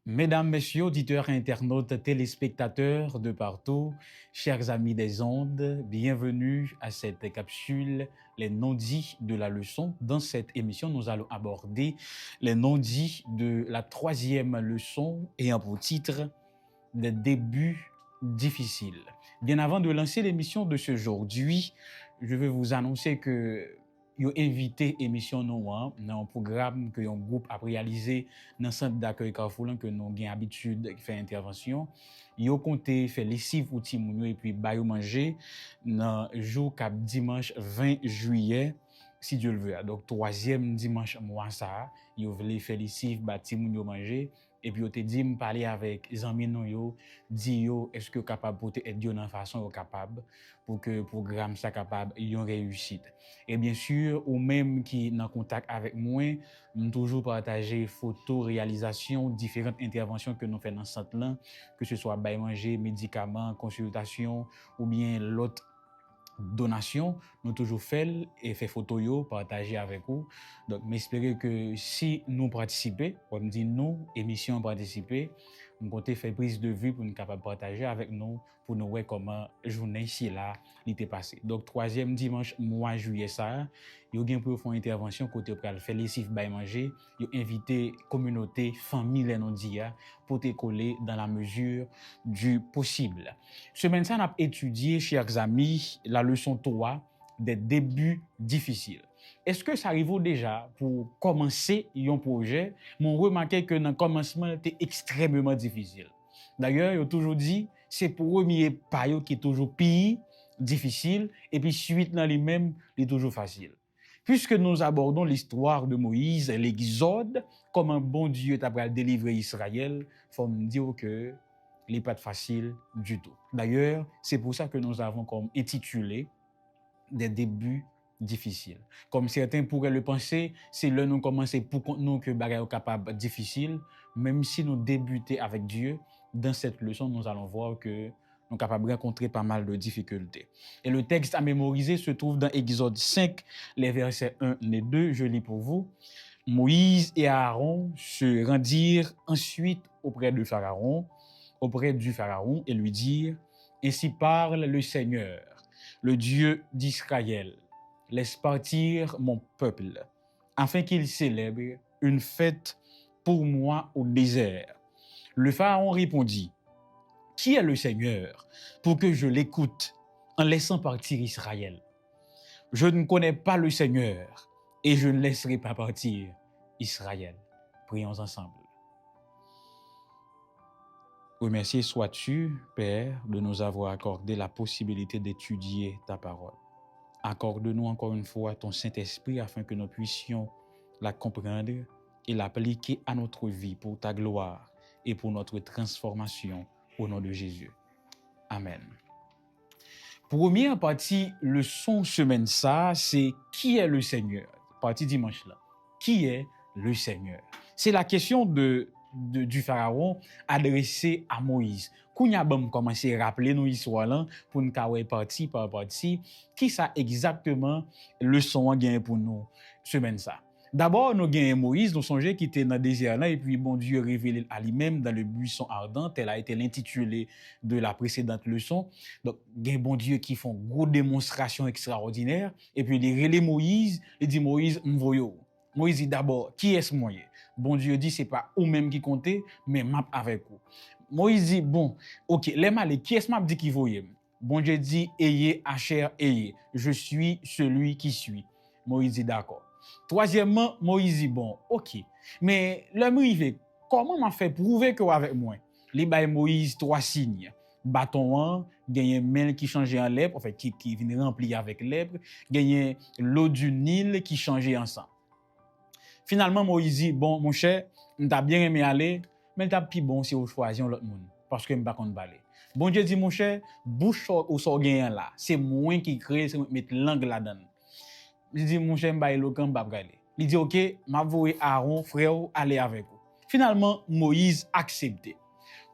Mesdames, Messieurs, auditeurs, internautes, téléspectateurs de partout, chers amis des ondes, bienvenue à cette capsule, les non-dits de la leçon. Dans cette émission, nous allons aborder les non-dits de la troisième leçon ayant pour titre « Des débuts difficiles ». Bien avant de lancer l'émission de ce aujourd'hui, je vais vous annoncer que yo invité émission nous dans un programme que un groupe a réalisé dans le centre d'accueil Carrefour que nous avons habitude de faire intervention. Yo compté faire lessive ou timounio et puis ba yo manger dans jour cap dimanche 20 juillet si Dieu le veut. Donc troisième dimanche mois ça, yo voulait faire lessive ba timounio manger et puis yo te dit me parler avec les amis nous yo dit yo est-ce que capable porter aide yo dans façon capable pour que programme ça capable yon réussite. Et bien sûr, ou même qui est en contact avec moi, nous toujours partager photos, réalisations, différentes interventions que nous faisons dans ce centre-là, que ce soit bail manger, médicaments, consultation ou bien l'autre donation, nous toujours fait et fait photo yo, partager avec vous. Donc, m'espérer que si nous participons, comme dit nous, émission participer, nous comptons faire prise de vue pour nous capable partager avec nous, pour nous voir comment journée ici là, l'été passé. Donc, troisième dimanche, mois juillet ça, yo gen pour faire intervention côté pour faire lessive bay manger, yo invité communauté, famille les non dia pour te coller dans la mesure du possible. Semaine ça, on a étudié, chers amis, la leçon 3 des débuts difficiles. Est-ce que ça arrive déjà pour commencer un projet, mais on remarqué que dans le commencement, c'était extrêmement difficile. D'ailleurs, il a toujours dit, c'est pour premier pas qui est toujours pire, difficile, et puis suite dans lui-même, il est toujours facile. Puisque nous abordons l'histoire de Moïse, l'Exode, comme un bon Dieu t'a délivré Israël, il faut me dire que il n'est pas facile du tout. D'ailleurs, c'est pour ça que nous avons comme intitulé des débuts difficiles. Comme certains pourraient le penser, c'est là nous commencer pour nous que bagaille capable difficile, même si nous débutons avec Dieu, dans cette leçon, nous allons voir que nous sommes capables de rencontrer pas mal de difficultés. Et le texte à mémoriser se trouve dans Exode 5, les versets 1 et 2. Je lis pour vous. Moïse et Aaron se rendirent ensuite auprès du Pharaon et lui dirent, « Ainsi parle le Seigneur, le Dieu d'Israël. Laisse partir mon peuple, afin qu'il célèbre une fête pour moi au désert. » Le Pharaon répondit, « Qui est le Seigneur pour que je l'écoute en laissant partir Israël? Je ne connais pas le Seigneur et je ne laisserai pas partir Israël. » Prions ensemble. Remercié sois-tu, Père, de nous avoir accordé la possibilité d'étudier ta parole. Accorde-nous encore une fois ton Saint-Esprit afin que nous puissions la comprendre et l'appliquer à notre vie pour ta gloire et pour notre transformation au nom de Jésus. Amen. Première partie, leçon semaine ça, c'est qui est le Seigneur? Partie dimanche là. Qui est le Seigneur? C'est la question du Pharaon adressée à Moïse. Kounya bam commencer à rappeler nous histoire là pour nous kawé partie par partie qui ça exactement leçon gain pour nous semaine ça. D'abord nous gagnons Moïse, nous songeons qui était dans le désert là et puis bon Dieu révélé à lui-même dans le buisson ardent, tel a été l'intitulé de la précédente leçon. Donc gain bon Dieu qui font gros démonstration extraordinaire et puis il relève Moïse, il dit Moïse m'voyo. Moïse dit d'abord qui est-ce moi? Bon Dieu dit c'est pas ou même qui comptait mais m'a avec vous. Moïse dit bon, OK, les malais qui est-ce m'a dit qui voyait? Bon Dieu dit ayez Asher ayez, je suis celui qui suis. Moïse dit d'accord. Troisièmement, Moïse dit bon, OK, mais l'homme arrivé, comment m'a fait prouver que avec moi? Li bay Moïse trois signes. Bâton, gagné main qui changeait en lèpre, en fait qui vient remplir avec lèpre, gagné l'eau du Nil qui changeait en sang. Finalement, Moïse dit, bon, mon cher, m't'a bien aimé aller, mais t'as plus bon si vous choisissez l'autre monde, parce que m'pas contre balai. Bon Dieu dit, mon cher, bouche ou so gagnant là, c'est moi qui crée, c'est mettre langue là-dedans. Il dit, mon cher, m'ba éloquent, m'pa braller. Il dit, OK, m'a voué Aaron, frère, aller avec vous. Finalement, Moïse accepté.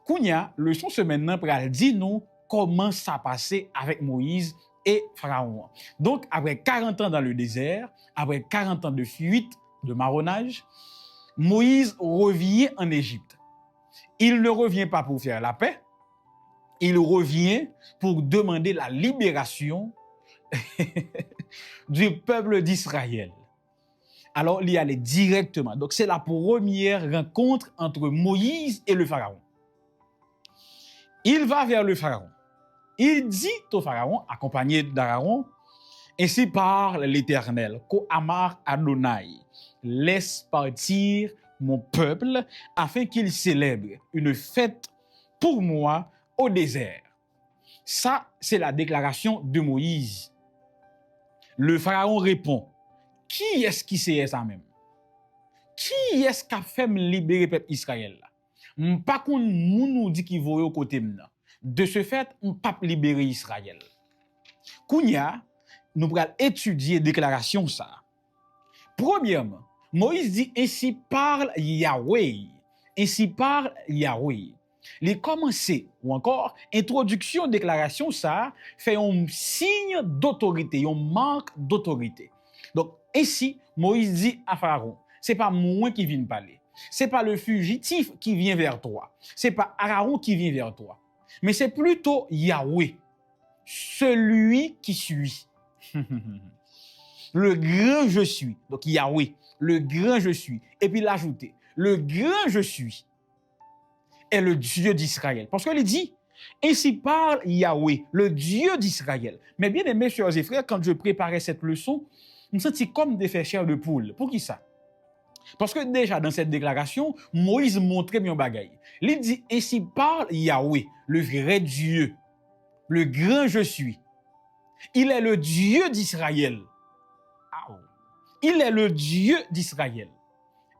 Kounya, leçon semaine nan pral dit nous comment ça passait avec Moïse et Pharaon. Donc, après 40 ans dans le désert, après 40 ans de fuite, de marronnage, Moïse revient en Égypte. il ne revient pas pour faire la paix, il revient pour demander la libération du peuple d'Israël. Alors, il y allait directement. Donc, c'est la première rencontre entre Moïse et le Pharaon. Il va vers le Pharaon. Il dit au Pharaon, accompagné d'Aaron, ainsi parle l'Éternel, Kohamar Adonai, laisse partir mon peuple afin qu'il célèbre une fête pour moi au désert. Ça, c'est la déclaration de Moïse. Le Pharaon répond, qui est-ce qui sait ça même? Qui est-ce qui a fait me libérer le peuple Israël? Pas qu'on nous dit qu'il voit au côté maintenant. De ce fait, on ne peut pas libérer Israël. Kounya, nous allons étudier déclaration ça. Premièrement, Moïse dit ainsi parle Yahweh. Ainsi parle Yahweh. Les commencer ou encore introduction déclaration ça fait un signe d'autorité, un manque d'autorité. Donc ainsi Moïse dit à Pharaon, c'est pas moi qui viens parler. C'est pas le fugitif qui vient vers toi. C'est pas Aaron qui vient vers toi. Mais c'est plutôt Yahweh, celui qui suit. Le grand je suis. Donc Yahweh, le grand je suis. Et puis l'ajouter, le grand je suis est le Dieu d'Israël. Parce qu'il dit, ainsi parle Yahweh, le Dieu d'Israël. Mais bien aimés, chers et frères, quand je préparais cette leçon, je me sentis comme des faits chairs de poule. Pour qui ça? Parce que déjà dans cette déclaration, Moïse montrait mon bagaille. Il dit, ainsi parle Yahweh, le vrai Dieu, le grand je suis. Il est le Dieu d'Israël. Il est le Dieu d'Israël.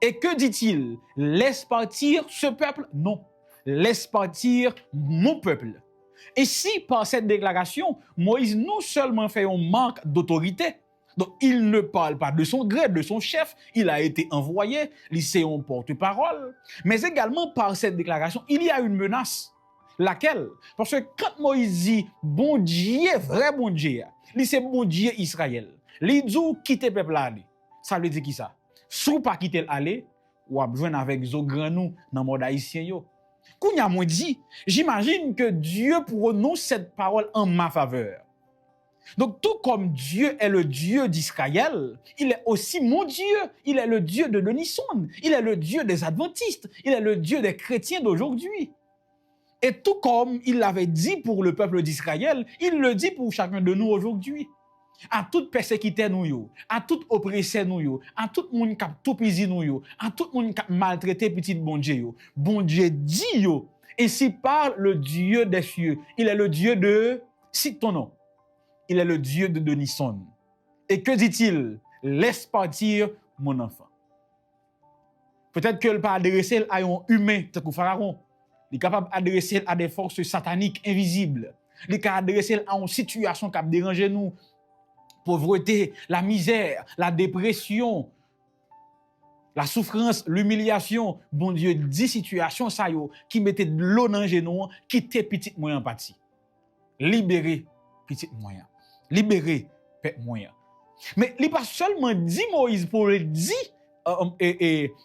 Et que dit-il? Laisse partir ce peuple? Non. Laisse partir mon peuple. Et si par cette déclaration, Moïse non seulement fait un manque d'autorité, donc il ne parle pas de son gré, de son chef, il a été envoyé, il c'est un porte-parole, mais également par cette déclaration, il y a une menace. Laquelle? Parce que quand Moïse dit bon Dieu, vrai bon Dieu, il c'est bon Dieu Israël. Il dit quitter peuple là. Ça veut dire qui ça? Sou pas quitter aller, ou a besoin avec zo grand nous dans mode haïtien yo. Kounya moi dit, j'imagine que Dieu prononce cette parole en ma faveur. Donc tout comme Dieu est le Dieu d'Israël, il est aussi mon Dieu. Il est le Dieu de Denisson. Il est le Dieu des adventistes. Il est le Dieu des chrétiens d'aujourd'hui. Et tout comme il l'avait dit pour le peuple d'Israël, il le dit pour chacun de nous aujourd'hui. À tout persécuté nous yo, à tout oppressé nous yo, à tout monde qui a tout pisi nous yo, à tout monde qui a maltraité petit bon Dieu yo. Bon Dieu dit yo. Ainsi parle le Dieu des cieux. Il est le Dieu de, cite ton nom. Il est le Dieu de Denisson. Et que dit-il? Laisse partir mon enfant. Peut-être que le pas adressé à un humain, tel que Pharaon. Il est capable d'adresser à des forces sataniques invisibles. Il est capable d'adresser à une situation qui a dérangé nous. Pauvreté, la misère, la dépression, la souffrance, l'humiliation. Bon Dieu, 10 situations ça yo, qui mettaient de l'eau dans les genoux, qui étaient petit moyen parti. Libérer petit moyen. Libérer petit moyen. Mais il pas seulement dit Moïse pour le dire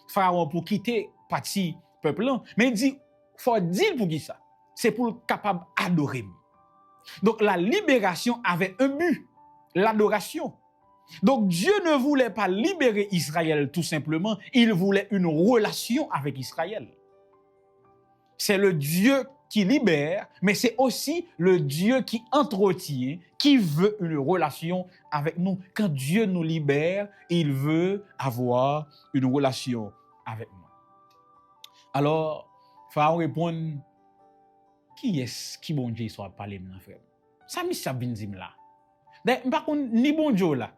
Pharaon pour quitter parti peuple là, mais il dit faut dire pour qui ça? C'est pour le capable adorer. Donc la libération avait un but, l'adoration. Donc Dieu ne voulait pas libérer Israël tout simplement, il voulait une relation avec Israël. C'est le Dieu qui libère, mais c'est aussi le Dieu qui entretient, qui veut une relation avec nous. Quand Dieu nous libère, il veut avoir une relation avec nous. Alors, Pharaon répond, qui est-ce qui bon Dieu soit parlé maintenant, frère? Ça me ça vient dire là. Par contre, ni bon Dieu là.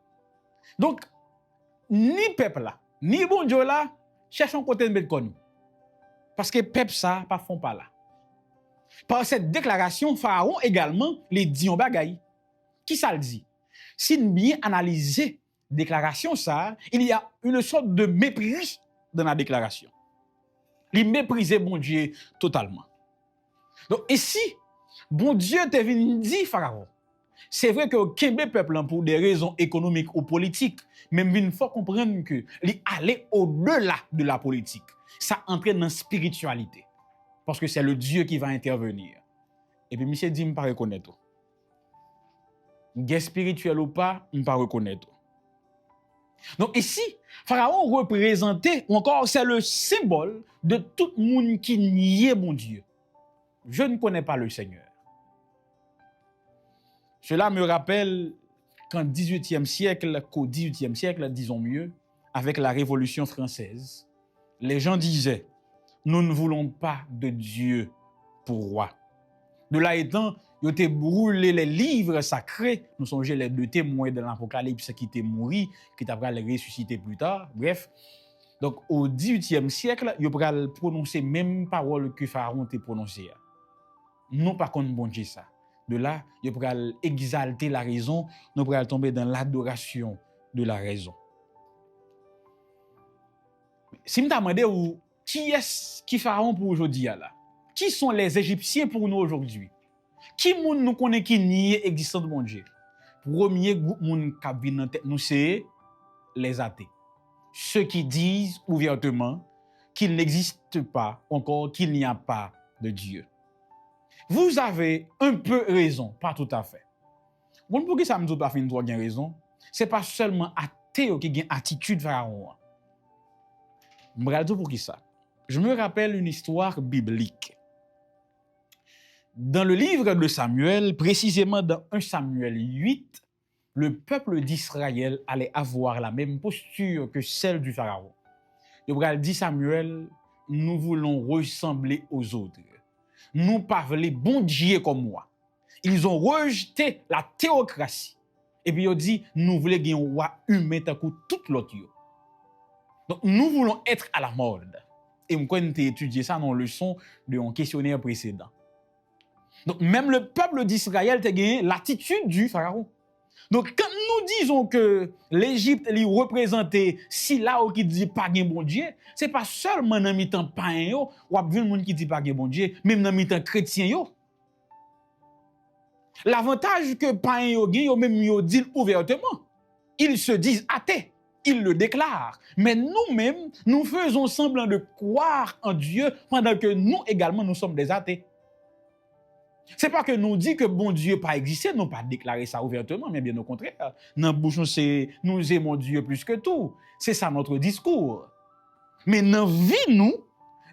Donc, ni peuple là, ni bon Dieu là, cherchons côté de mettre comme nous. Parce que peuple ça, pas font pas là. Par cette déclaration, Pharaon également les dit en bagaille. Qui ça le dit? Si nous bien analyser déclaration ça, il y a une sorte de mépris dans la déclaration. Il méprisait bon Dieu totalement. Donc ici, bon Dieu te venu dire Pharaon. C'est vrai que Kembe peuple pour des raisons économiques ou politiques, même il faut comprendre que il allait au-delà de la politique. Ça entraîne dans la spiritualité. parce que c'est le Dieu qui va intervenir. Et puis, monsieur dit, je ne pas reconnaître. Guerre spirituelle ou pas, je ne pas reconnaître. Donc ici, Pharaon représentait, ou encore c'est le symbole de tout le monde qui niait mon Dieu. Je ne connais pas le Seigneur. Cela me rappelle qu'au XVIIIe siècle, disons mieux, avec la Révolution française, les gens disaient, nous ne voulons pas de Dieu pour roi. De là étant, ils ont brûlé les livres sacrés. Nous songeons les deux témoins de l'Apocalypse qui étaient morts, qui t'après les ressusciter plus tard. Bref. Donc, au XVIIIe siècle, ils ont prononcé même parole que Pharaon a prononcée. Non, par contre, bon Dieu, ça. De là, ils ont exalter la raison, nous pourrons tomber dans l'adoration de la raison. Si je me demande qui est-ce qui Pharaon pour aujourd'hui là? Qui sont les Égyptiens pour nous aujourd'hui? Qui nous connaît qui nie l'existence de mon Dieu? Premier groupe moun qui vient dans tête nous c'est les athées. Ceux qui disent ouvertement qu'il n'existe pas, encore qu'il n'y a pas de Dieu. Vous avez un peu raison, pas tout à fait. Bon, pour que ça me dit pas fin droit gain raison, c'est pas seulement athée qui gain attitude pharaon. M'rado pour qui ça? Je me rappelle une histoire biblique. Dans le livre de Samuel, précisément dans 1 Samuel 8, le peuple d'Israël allait avoir la même posture que celle du pharaon. Il dit Samuel, nous voulons ressembler aux autres. Nous parler bon Dieu comme moi. Ils ont rejeté la théocratie. Et puis ils dit, nous voulons gagner un roi humain tant que tout l'autre. Donc nous voulons être à la mode. Et moi, j'ai étudié ça dans le leçon de un questionnaire précédent. Donc même le peuple d'Israël a gagné l'attitude du pharaon. Donc quand nous disons que l'Égypte lui représentait si là qui dit pas de bon Dieu, c'est pas seulement dans mi-temps païen yo, ou a vu monde qui dit pas de bon Dieu, même dans mi-temps chrétien yo. L'avantage que païen yo gagne, yo même yo dit ouvertement. Ils se disent athées, ils le déclarent. Mais nous-mêmes, nous faisons semblant de croire en Dieu pendant que nous également nous sommes des athées. C'est pas que nous dit que bon Dieu pas existé, nous pas déclaré ça ouvertement, mais bien au contraire. Dans bouchon c'est nous aimons Dieu plus que tout. C'est ça notre discours. Mais dans vie nous,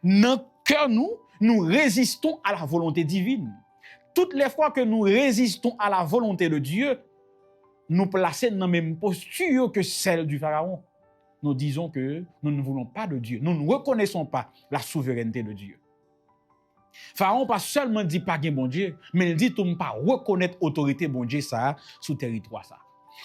dans cœur nous résistons à la volonté divine. Toutes les fois que nous résistons à la volonté de Dieu, nous plaçons dans la même posture que celle du pharaon. Nous disons que nous ne voulons pas de Dieu. Nous ne reconnaissons pas la souveraineté de Dieu. Pharaon pas seulement dit pas bon Dieu, mais il dit tout ne pas reconnaître autorité bon Dieu ça sous territoire ça.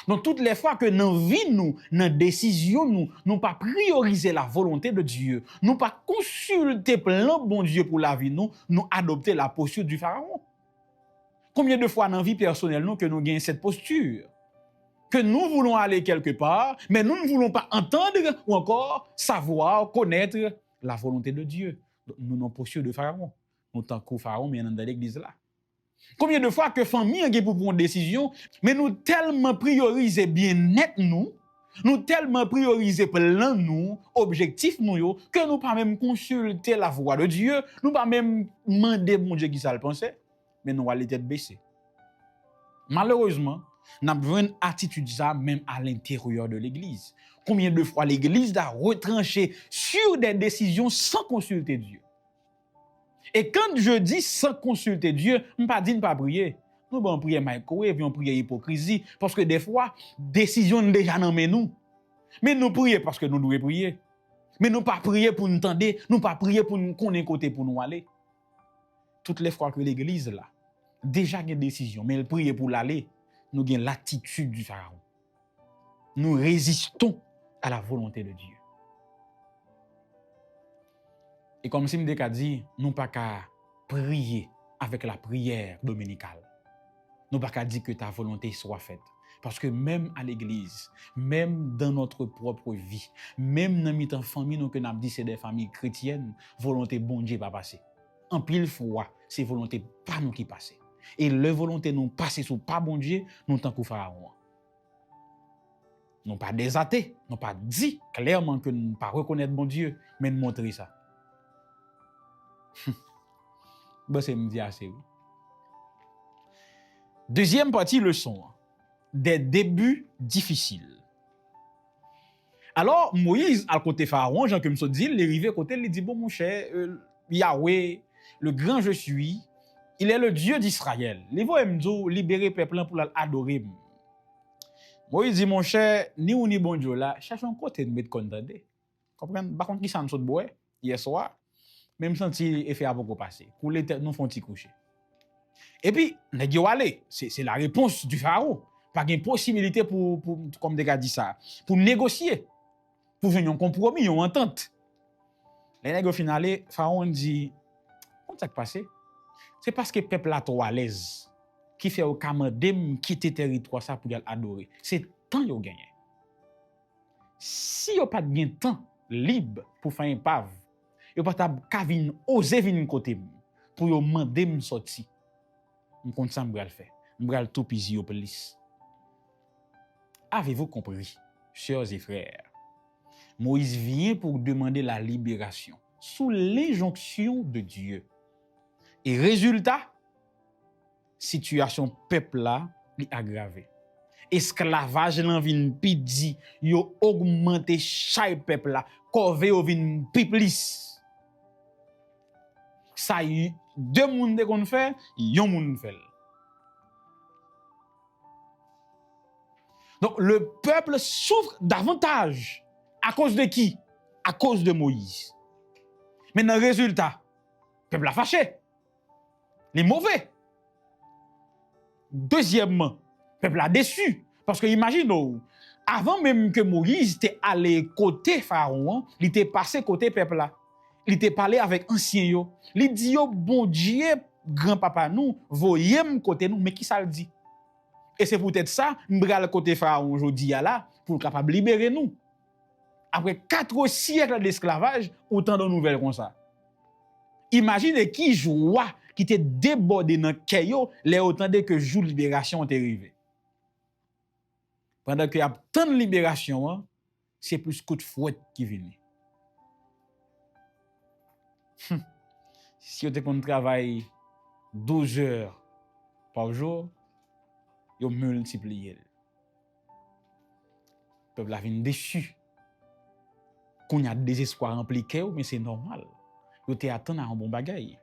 Donc toutes les fois que dans vie nous, dans décision nous pas prioriser la volonté de Dieu, nous pas consulter plan bon Dieu pour la vie nous adopter la posture du pharaon. Combien de fois dans vie personnelle nous que nous gagnons cette posture? Que nous voulons aller quelque part, mais nous ne voulons pas entendre ou encore savoir, connaître la volonté de Dieu. Donc, nous avons posture de pharaon. Nous tant que pharaon, mais dans l'église là. Combien de fois que famille a pour prendre une décision, mais nous tellement prioriser bien-être nous tellement prioriser plan nous, objectif nous, que nous pas même consulter la voix de Dieu, nous pas même demander mon Dieu qui ça le pensait, mais nous allons tête baissée. Malheureusement, nous avons une attitude ça même à l'intérieur de l'église. Combien de fois l'église a retranché sur des décisions sans consulter Dieu? Et quand je dis sans consulter Dieu, je ne dis pas prier. Nous allons prier microwave, on prier hypocrisie, parce que des fois, décision déjà dans nous. Mais nous prions parce que nous devons prier. Mais nous pas prier pour nous entendre, nous pas prier pour nous connaître côté pour nous aller. Toutes les fois que l'église là, déjà une décision, mais elle prie pour l'aller, nous avons l'attitude du pharaon. Nous résistons à la volonté de Dieu. Et comme si je dit, nous pas qu'à prier avec la prière dominicale. Nous pas qu'à dire que ta volonté soit faite. Parce que même à l'église, même dans notre propre vie, même dans notre famille, nous que nous dit c'est des familles chrétiennes, volonté bon Dieu pas passer. En pile fois, c'est volonté pas nous qui passe. Et la volonté nous passer sur pas bon Dieu, nous tant que pharaon. Nous pas des athées, nous pas dit clairement que nous pas reconnaître bon Dieu, mais nous montrer ça. Ben, c'est me dire assez. Oui. Deuxième partie leçon, des débuts difficiles. Alors, Moïse, à côté Pharaon, Jean comme ça dit, il est arrivé à côté, il dit, bon, mon cher, Yahweh, le grand je suis, il est le Dieu d'Israël. Il va me libérer le peuple pour l'adorer. Moïse dit, mon cher, ni ou ni bon Dieu là, cherche un côté de mettre contenter. Comprenez? Par contre, qui s'en saute bois, hier soir, même senti effet à beaucoup passer. Pour les têtes, nous font petit coucher. Et puis, nèg yo allé, c'est la réponse du pharaon. Pas de possibilité pour comme des gars dit ça, pour négocier, pour venir un compromis, une entente. Les nèg au final, pharaon dit, comment ça passé? C'est parce que peuple là trop à l'aise qui fait au kamandem quitter territoire ça pour y adorer. C'est temps yo gagné. Si yo pas de temps libre pour faire un pave, yo pas ta kavin oser venir côté pour yo mandem sorti. On compte ça m'bral faire. M'bral tout pisi au police. Avez-vous compris, chers et frères? Moïse vient pour demander la libération sous l'injonction de Dieu. Et résultat, situation peuple là li aggravé. Esclavage lan vin pidi, yo augmenté chaque peuple là, corvée yo vin pi plus. Ça y deux monde qu'on fait, yon monde fait. Donc le peuple souffre davantage à cause de qui? À cause de Moïse. Mais dans le résultat, le peuple a fâché. Il est mauvais. Deuxièmement, le peuple a déçu. Parce que imaginez, avant même que Moïse était allé côté Pharaon, il était passé côté peuple là. Il était parlé avec ancien yo. Il dit yo bon Dieu, grand-papa nous, voyez côté nous, mais qui ça le dit? Et c'est peut-être ça, m'bral côté Pharaon aujourd'hui là pour capable libérer nous. Après 4 siècles d'esclavage, autant de nouvelles comme ça. Imaginez qui joie qui était débordé dans Keyo, les autant de que jour libération est arrivé. Pendant qu'il y a tant de libération, c'est plus coup de fouette qui vient. Si on travaille 12 heures par jour, on multiplie. Le peuple a venu déçu. Qu'on y a désespoir impliqué, mais c'est normal. Yo te attend à un bon bagay.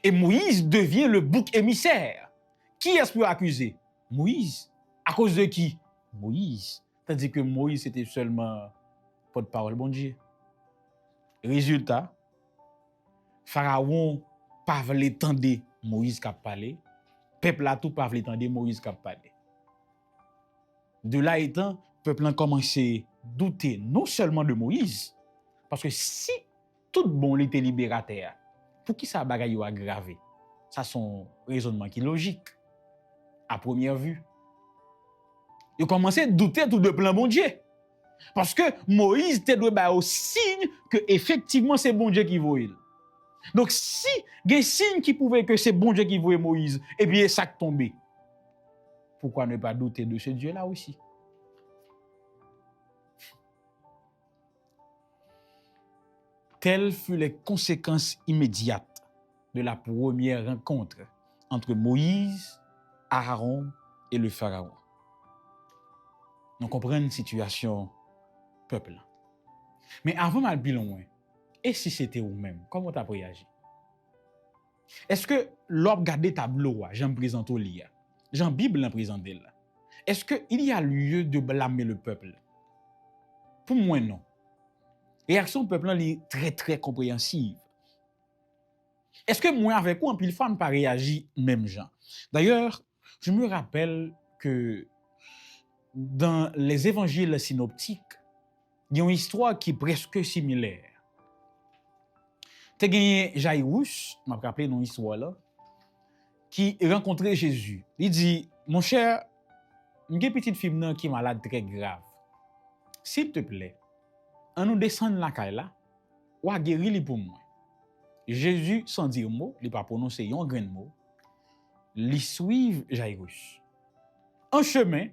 Et Moïse devient le bouc émissaire. Qui est-ce pour accuser? Moïse. À cause de qui? Moïse. Tandis que Moïse c'était seulement porte-parole bon Dieu. Résultat, Pharaon pas voulu tendre Moïse qui a parlé. Peuple a tout pas voulu tendre Moïse qui a parlé. De là étant, peuple a commencé à douter non seulement de Moïse, parce que si tout bon était libérateur, pour qui ça bagaille yo aggravé? Ça son raisonnement qui est logique à première vue. Ils commencé à douter tout de plan bon Dieu. Parce que Moïse te doit ba au signe que effectivement c'est bon Dieu qui voit. Donc si il y a un signe qui pouvait que c'est bon Dieu qui voit Moïse, et bien ça tombé. Pourquoi ne pas douter de ce Dieu là aussi? Telles furent les conséquences immédiates de la première rencontre entre Moïse, Aaron et le Pharaon. Nous comprenons une situation peuple. Mais avant mal plus loin, et si c'était vous-même, comment tu as réagi? Est-ce que l'on regarde tableau, j'en présente au lia, j'en Bible l'en présente là? Est-ce qu'il y a lieu de blâmer le peuple? Pour moi, non. Réaction du peuple est très très compréhensive. Est-ce que moi avec vous, en pile femme pas réagi même gens? D'ailleurs, je me rappelle que dans les évangiles synoptiques, il y a une histoire qui est presque similaire. Tu as gagné Jairus, je me rappelle dans l'histoire là, qui rencontrait Jésus. Il dit, mon cher, une petite fille qui est malade très grave. S'il te plaît, on nous descend la caille là, ou a guéri pour moi. Jésus, sans dire mot, il n'a pas prononcé un grand mot, il suit Jairus. En chemin,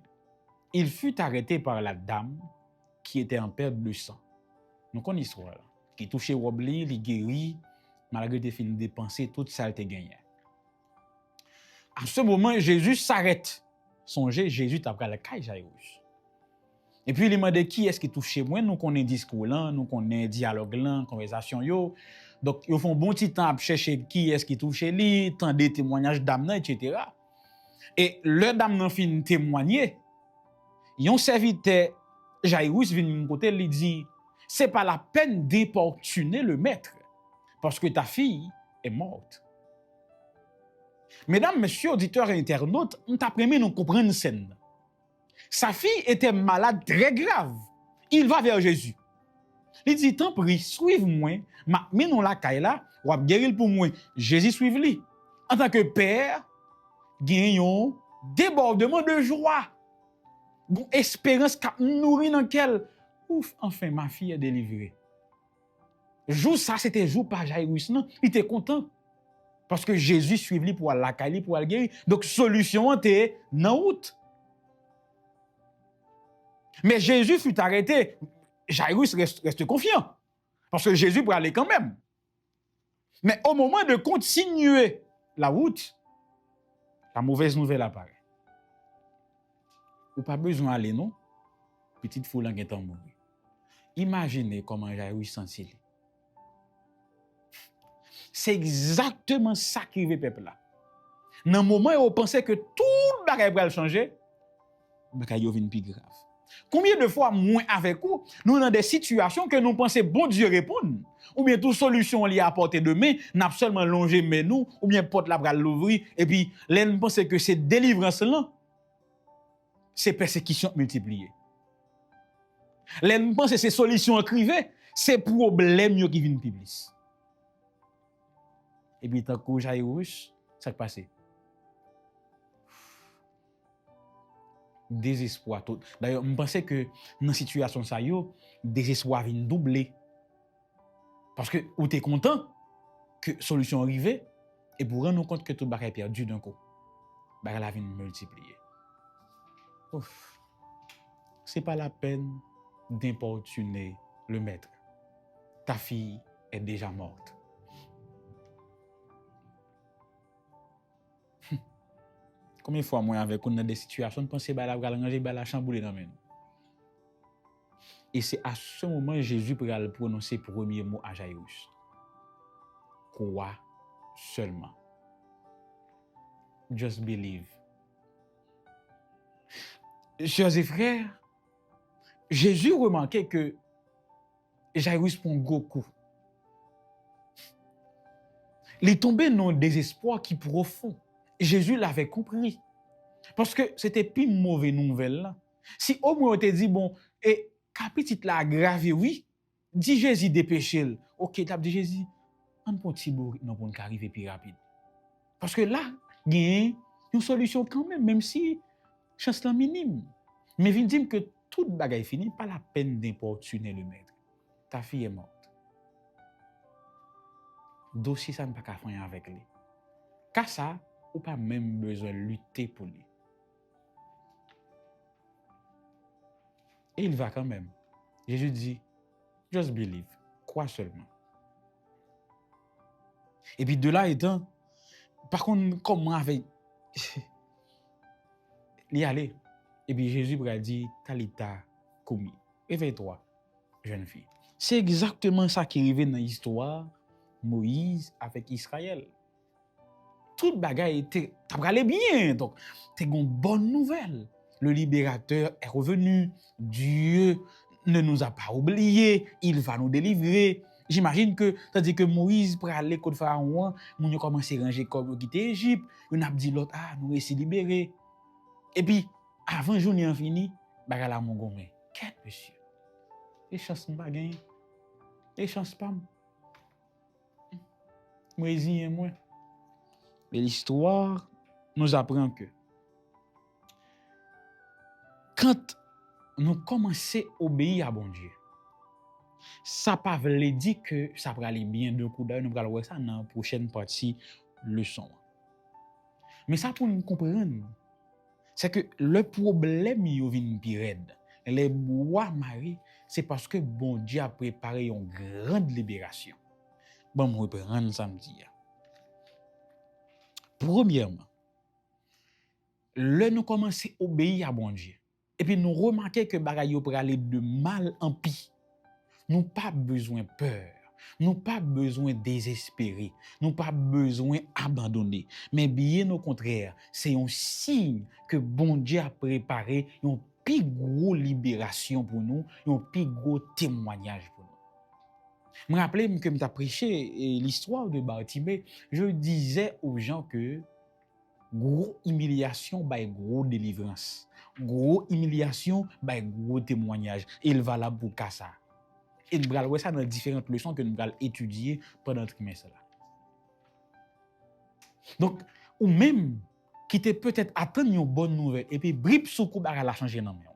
il fut arrêté par la dame qui était en perte de sang. Nous connaissons l'histoire là. Qui touchait Wobli, il guérit, malgré tes fins dépenser tout ça te gagné. À ce moment, Jésus s'arrête. Songez, Jésus t'a pris la caille Jairus. Et puis il demande qui est-ce qui touche chez moi, nous connaissons discours là, nous connaissons dialogue là, conversation yo. Donc ils font bon petit temps à chercher qui est-ce qui touche chez lui, tant des témoignages d'âme etc. Et le dame nan fin témoigner, yon serviteur Jairus vient de côté lui dit c'est pas la peine d'importuner le maître parce que ta fille est morte. Mesdames, messieurs, auditeurs et internautes, on t'a permis de comprendre une scène. Sa fille était malade très grave. Il va vers Jésus. Il dit, tant pis, suive-moi, mais non la caille là, ou guérir pour moi. Jésus suive lui. En tant que père, gagnons débordement de joie. Une espérance qui nourrit dans quelle, ouf, enfin ma fille est délivrée. Jour ça, c'était jour par Jairus, non? Il était content. Parce que Jésus suive lui pour aller la caille, pour aller guérir. Donc, solution était dans route. Mais Jésus fut arrêté. Jairus reste confiant. Parce que Jésus pour aller quand même. Mais au moment de continuer la route, la mauvaise nouvelle apparaît. Ou pas besoin d'aller, non? Petite foule en étant mourir. Imaginez comment Jairus sentit. C'est exactement ça qui arrive peuple là. Dans le moment où on pensait que tout le bagage va changer, le bagage devient plus grave. Combien de fois, moins avec vous, nous dans des situations que nous pensons bon Dieu répondre, ou bien toute solution liée à portée de main, n'a seulement longé mais nous, ou bien porte la bras l'ouvrir, et puis, nous pensons que c'est délivrance là, c'est persécution multipliée. Nous pensons que c'est solution écrivée, c'est problème qui viennent publier. Et puis, tant que Jairus, ça qui passe. Désespoir tout. D'ailleurs, je pense que dans la situation ça yo, désespoir vient doubler. Parce que ou t'es content que solution arrivée et pour rendre compte que tout le est perdu d'un coup. Bah la vient multiplier. Ouf. C'est pas la peine d'importuner le maître. Ta fille est déjà morte. Combien de fois moi avec nous dans des situations, penser bah la ranger bah la chambouler dans men. Et c'est à ce moment Jésus pour prononcer le premier mot à Jairus. Crois seulement. Just believe. Chers et frères, Jésus remarquait que Jairus prend un gros coup. Il est tombé dans un désespoir qui profond. Jésus l'avait compris. Parce que c'était plus une mauvaise nouvelle. Là. Si au moins on te dit, bon, et capitite la aggravé, oui, dit Jésus dépêché. Ok, t'as dit Jésus, on peut petit bourg, non, pour arriver plus rapide. Parce que là, il y a une solution quand même, même si chance là minime. Mais il dit que toute bagaille finie, pas la peine d'importuner le maître. Ta fille est morte. Dossier, ça ne peut pas faire avec lui. Car ça, ou pas même besoin de lutter pour lui. Et il va quand même. Jésus dit, just believe, crois seulement. Et puis de là étant, par contre, comment avec y aller? Et puis Jésus a dit, Talita Koumi, réveille-toi, jeune fille. C'est exactement ça qui arrive dans l'histoire Moïse avec Israël. Toute bagaille était, t'as allé bien, donc c'est une bonne nouvelle. Le libérateur est revenu, Dieu ne nous a pas oubliés, il va nous délivrer. J'imagine que, tandis que Moïse pour aller contre Pharaon, nous commencé à ranger comme quitter l'Égypte, on a dit l'autre, ah, nous sommes libérés. Et puis, avant journée en fini, baga la mon gomme. Quel monsieur? Les chances ne pas gagner. Les chances pas. Moïse et moi. Mais l'histoire nous apprend que quand nous commençons à obéir à bon Dieu, ça ne veut pas dire que ça va aller bien de coup d'œil, nous allons voir ça dans la prochaine partie leçon. Mais ça pour nous comprendre, c'est que le problème il vient pire. Les bois Marie, c'est parce que bon Dieu a préparé une grande libération. Bon, me reprendre samedi. Premièrement, là nous commençons à obéir à bon Dieu. Et puis nous remarquons que bagay yo pour aller de mal en pis. Nous pas besoin peur. Nous pas besoin désespérer. Nous pas besoin abandonner. Mais bien au contraire, c'est un signe que bon Dieu a préparé une plus grosse libération pour nous, un plus gros témoignage pour nous. Je me rappelle que je prêché l'histoire de Bartimée. Je disais aux gens que gros humiliation, gros délivrance. Gros humiliation, gros témoignage. Il va là pour ça. Et nous allons voir ça dans différentes leçons que nous allons étudier pendant le trimestre là. Donc, ou même qui t'es peut-être attendre une bonne nouvelle et puis brip sous coup la changer dans moi.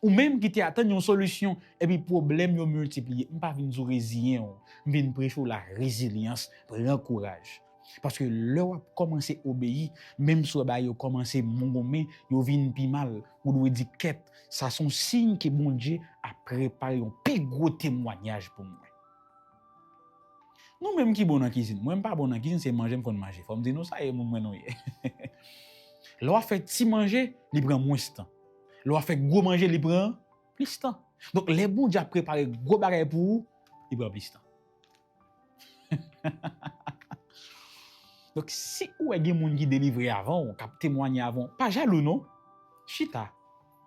Ou même qui t'es attendre une solution et puis problème yo multiplié. On pas venir nous résilient, on vient prêcher la résilience, prendre courage. Parce que là commencer à obéir, même si yo commencer mongomer, yo vinn pi mal, ou doit dire quête, ça sont signe que bon Dieu a préparé un plus gros témoignage pour moi. Nous même qui bon en cuisine, moi même pas bon en cuisine, c'est manger qu'on manger. Faut me dire nous ça et moi non. Là fait petit manger, il prend moins de temps. Là fait gros manger, il prend plus de temps. Donc les bon Dieu a préparé gros bagage pour vous, il prend plus de temps. Donc, si vous avez des gens qui délivrent avant, qui témoignent avant, pas jaloux, non? Chita.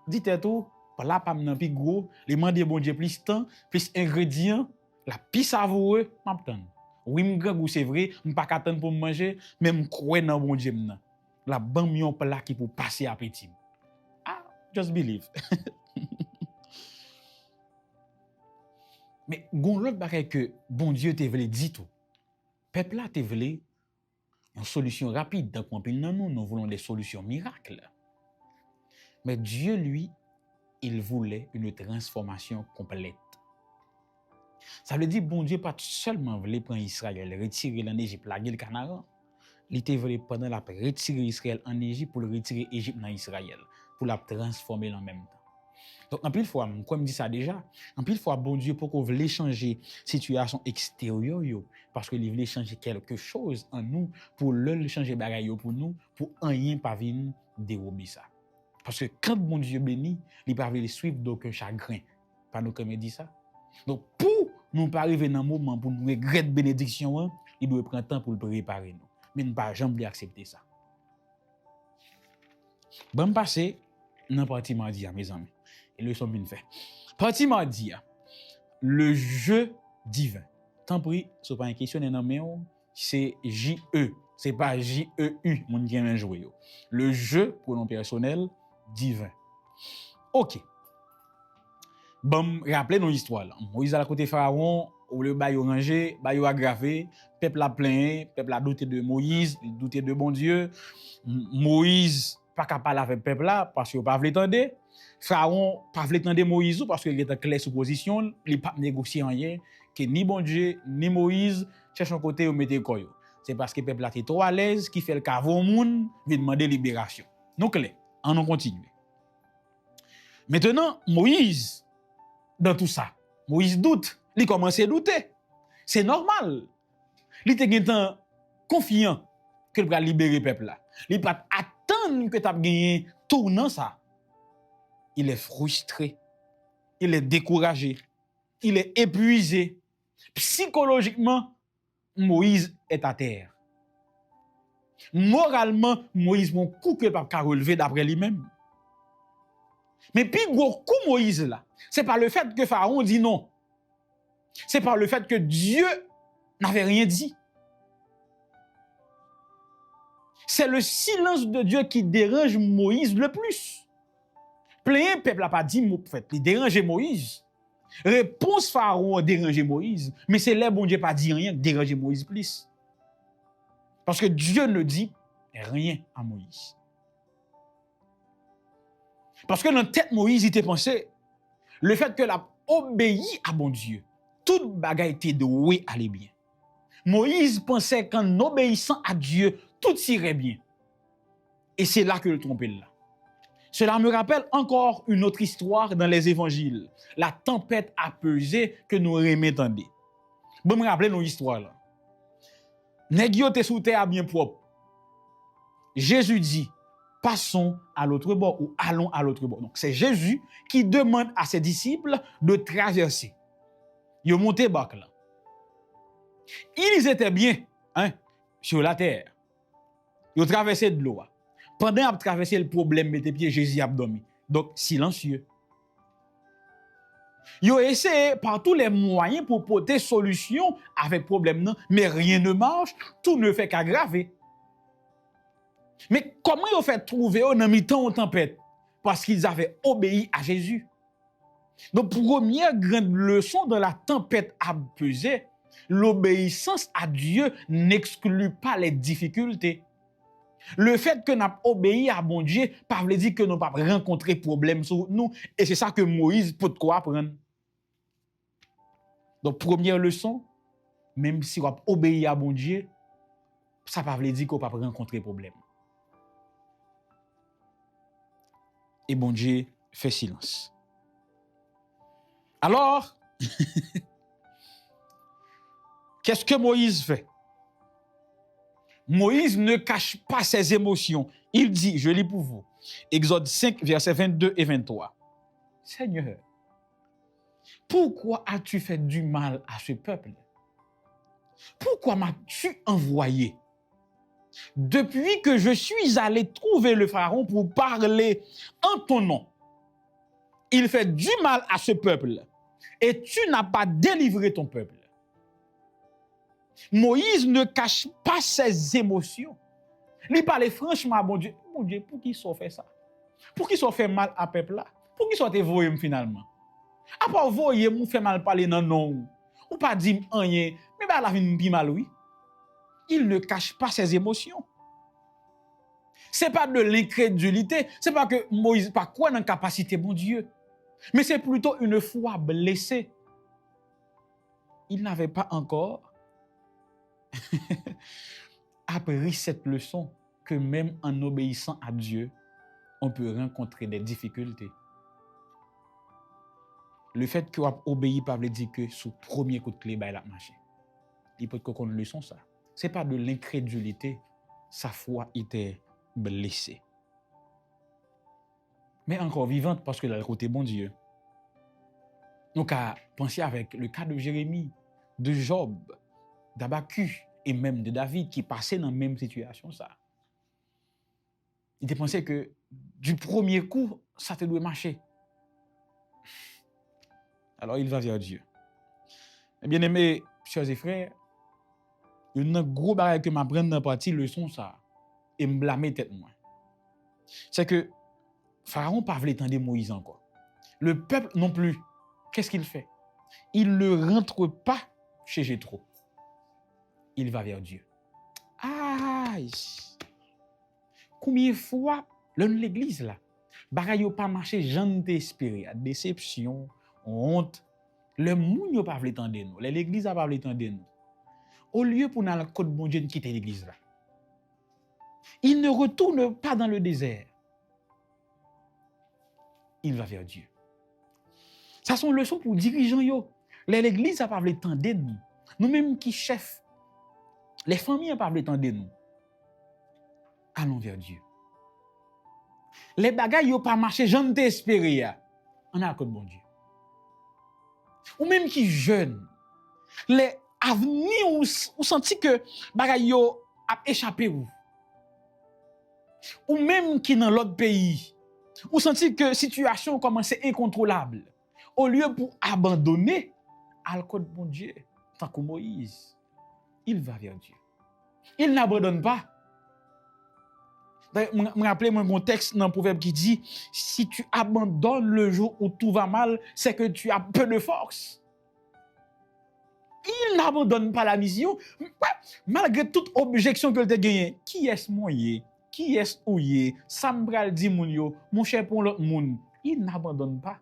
Dites tout, là, pas m'en plus gros, les mandés bon Dieu plus temps, plus ingrédients, la plus savoureux, m'attend. Oui, m'grand c'est vrai, m'pas attendre pour manger, mais m'croire dans bon Dieu m'nan. La ban mion plat qui pour passer appétit. Ah, just believe. Mais gon l'autre bagay que bon Dieu te voulait dire tout. Peuple là te voulait une solution rapide. Donc, nous voulons des solutions miracles. Mais Dieu, lui, il voulait une transformation complète. Ça veut dire bon Dieu pas seulement voulait prendre Israël, retirer l'en Égypte, la guerre Canaan. Il te voulait pendant la retirer Israël en Égypte pour le retirer Égypte dans Israël, pour la transformer en même temps. Donc, en pile fois, comme je dis ça déjà, en pile fois, bon Dieu, pour qu'on voulait changer situation extérieure, parce qu'il voulait changer quelque chose en nous, pour le changer bagaille pour nous, pour rien pas venir dérober ça. Parce que quand bon Dieu bénit, il pas venir suivre d'aucun chagrin. Pas nous comme dit ça. Donc, pour nous pas arriver dans un moment pour nous regretter bénédiction, il doit prendre temps pour le préparer nous. Mais nous pas jamais accepter ça. Bon passé, dans partie mardi, mes amis. Et le son bien fait. Partie mardi, le jeu divin. Tant pis, ce n'est pas une question, c'est J-E. Ce n'est pas J-E-U, mon qui aime jouer. Le jeu, pronom personnel, divin. Ok. Bon, rappelez nos histoires. Moïse à la côté Pharaon, au lieu de ranger, bayo aggravé, peuple a plaint, peuple a douté de Moïse, il douté de bon Dieu. Moïse pas capable avec peuple là parce qu'il pas voulu entendre. Pharaon pas voulu entendre Moïse parce qu'il était clair sous position, il pas négocier rien que ni bon Dieu ni Moïse cherche un côté ou mettre quoi. C'est parce que peuple là était trop à l'aise qui fait le cavon monde vient demander libération. Donc clair, on continue. Maintenant Moïse dans tout ça, Moïse doute, il commence à douter. C'est normal. Il était confiant que il va libérer peuple là. Il pas attendre que tu as gagné tournant ça. Il est frustré, il est découragé, il est épuisé. Psychologiquement, Moïse est à terre. Moralement, Moïse mon coup que pas relever d'après lui-même. Mais puis gros coup Moïse là, c'est pas le fait que Pharaon dit non. C'est par le fait que Dieu n'avait rien dit. C'est le silence de Dieu qui dérange Moïse le plus. Plein peuple n'a pas dit, il dérange Moïse. Réponse Pharaon dérange Moïse, mais c'est là bon Dieu pas dit rien, dérange Moïse plus. Parce que Dieu ne dit rien à Moïse. Parce que dans la tête Moïse, il était pensé, le fait que l'a obéi à bon Dieu, toute bagaille était doué aller bien. Moïse pensait qu'en obéissant à Dieu, tout irait bien. Et c'est là que le trompé là. Cela me rappelle encore une autre histoire dans les évangiles. La tempête apaisée que nous remettons. Bon, me rappeler nos histoires là. Nèg yo te sous terre bien propre. Jésus dit, passons à l'autre bord ou allons à l'autre bord. Donc c'est Jésus qui demande à ses disciples de traverser. Ils monté bac là. Ils étaient bien, hein, sur la terre. Ils traversé de l'eau. Pendant qu'ils traversaient le problème, mettez pied, Jésus a dormi. Donc silencieux. Ils ont essayé par tous les moyens pour porter solution avec problème non, mais rien ne marche, tout ne fait qu'aggraver. Mais comment ils ont fait trouver dans mi-temps en tempête? Parce qu'ils avaient obéi à Jésus. Donc, première grande leçon dans la tempête à peser, l'obéissance à Dieu n'exclut pas les difficultés. Le fait que nous avons obéi à bon Dieu, pas veut dire que nous n'avons pas rencontré problème sur nous. Et c'est ça que Moïse peut quoi apprendre. Donc, première leçon, même si on a obéi à bon Dieu, ça ne veut pas dire qu'on n'a pas rencontré problème. Et bon Dieu fait silence. Alors, qu'est-ce que Moïse fait? Moïse ne cache pas ses émotions. Il dit, je lis pour vous, Exode 5, versets 22 et 23. Seigneur, pourquoi as-tu fait du mal à ce peuple? Pourquoi m'as-tu envoyé? Depuis que je suis allé trouver le pharaon pour parler en ton nom, il fait du mal à ce peuple et tu n'as pas délivré ton peuple. Moïse ne cache pas ses émotions. Il parle franchement à mon Dieu, pour qui ça fait ça? Pour qui ça fait mal à peuple là? Pour qui ça te voye finalement? À part voyer, mou fait mal parler non non. Ou pas dire rien, mais bah la vie pi mal oui. Il ne cache pas ses émotions. C'est pas de l'incrédulité, c'est pas que Moïse pas quoi dans capacité mon Dieu. Mais c'est plutôt une foi blessée. Il n'avait pas encore appris cette leçon que même en obéissant à Dieu, on peut rencontrer des difficultés. Le fait qu'on a obéi pas veut dire que sous premier coup de clé, il a marché. Il peut qu'on une leçon ça. C'est pas de l'incrédulité, sa foi était blessée. Mais encore vivante parce que là, le côté bon Dieu. Donc, à penser avec le cas de Jérémie, de Job, d'Abacu et même de David qui passaient dans la même situation. Ça. Il a pensé que du premier coup, ça te doit marcher. Alors, il va vers Dieu. Bien aimés, chers et frères, il y a un gros bagage que m'apprend dans la partie leçon ça et me blâmer tête moi. C'est que Pharaon pas voulu entendre Moïse encore. Le peuple non plus. Qu'est-ce qu'il fait? Il ne rentre pas chez Jéthro. Il va vers Dieu. Aïe! Combien de fois, l'église là, bagay yo pas marché, j'en t'espérer, déception, honte, le moun yo pas voulu entendre nous, l'église a pas voulu entendre nous. Au lieu pour dans le code bon Dieu de quitter l'église là. Il ne retourne pas dans le désert. Il va vers Dieu. Ça sont leçons pour dirigeants yo. L'église a pas voulu entendre nous. Nous-mêmes qui chefs, les familles a pas voulu entendre nous. Allons vers Dieu. Les bagailles yo pas marché, j'en t'espérer. On a le code bon Dieu. Ou même qui jeune, les avenirs ou senti que bagay yo a échappé ou même qui dans l'autre pays, ou senti que situation commence incontrôlable. Au lieu pour abandonner à le code bon Dieu, tant que Moïse, il va vers Dieu. Il n'abandonne pas. Je me rappelle mon texte dans le proverbe qui dit si tu abandonnes le jour où tout va mal, c'est que tu as peu de force. Il n'abandonne pas la mission, malgré toute objection que tu as gagnée. Qui est-ce moyen? Qui est-ce ouye? Sambral dit moun yo, mon cher pour l'autre moun. Il n'abandonne pas.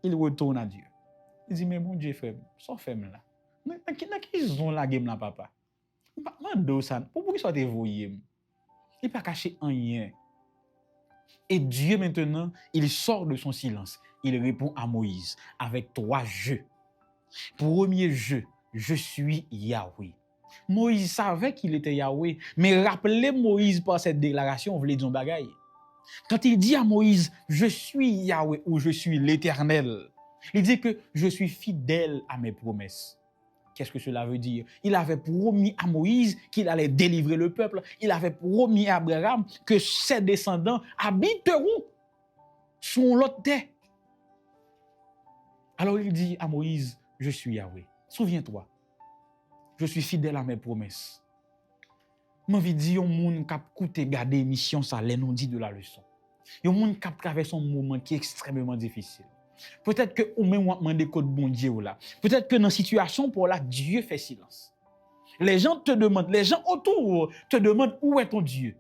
Il retourne à Dieu. Il dit mais mon Dieu frère, sans femme là. Dans qui zon la game là papa? Mando ça, pourquoi ça te voyé? Il pas caché rien. Et Dieu maintenant, il sort de son silence. Il répond à Moïse avec 3 jeux. Premier jeu, je suis Yahweh. Moïse savait qu'il était Yahweh, mais rappelez Moïse par cette déclaration, on voulait dire un bagaille. Quand il dit à Moïse, je suis Yahweh ou je suis l'Éternel, il dit que je suis fidèle à mes promesses. Qu'est-ce que cela veut dire? Il avait promis à Moïse qu'il allait délivrer le peuple. Il avait promis à Abraham que ses descendants habiteront sur l'autre terre. Alors il dit à Moïse, je suis Yahweh. Souviens-toi, je suis fidèle à mes promesses. Moi, je dis au monde qui a écouté garder l'émission, ça les nous dit de la leçon. Il y a un monde qui a traversé un moment qui est extrêmement difficile. Peut-être que ou même on demande code bon Dieu là. Peut-être que dans une situation pour là Dieu fait silence. Les gens te demandent, les gens autour te demandent où est ton Dieu.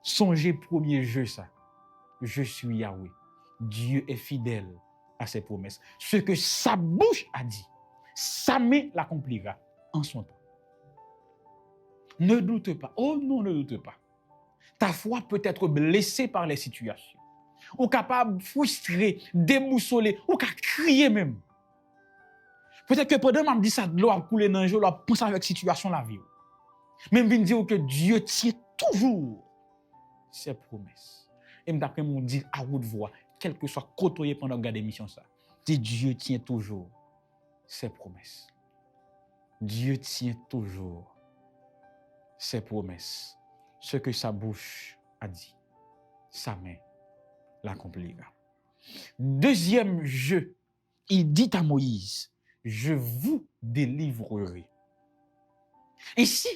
Songez premier jeu ça. Je suis Yahweh. Dieu est fidèle à ses promesses. Ce que sa bouche a dit, sa main l'accomplira en son temps. Ne doute pas. Oh non, ne doute pas. Ta foi peut être blessée par les situations. Ou capable, frustré, déboussolé, ou qu'à crier même. Peut-être que pendant que je dis ça, de l'eau a coulé dans le jour, je pense avec la situation de la vie. Même je dire que Dieu tient toujours ses promesses. Et d'après mon dit à haute voix, quel que soit côtoyé pendant que l'émission ça, dit Dieu tient toujours ses promesses. Dieu tient toujours ses promesses. Ce que sa bouche a dit, sa main l'accomplira. Deuxième jeu, il dit à Moïse, je vous délivrerai. Ici,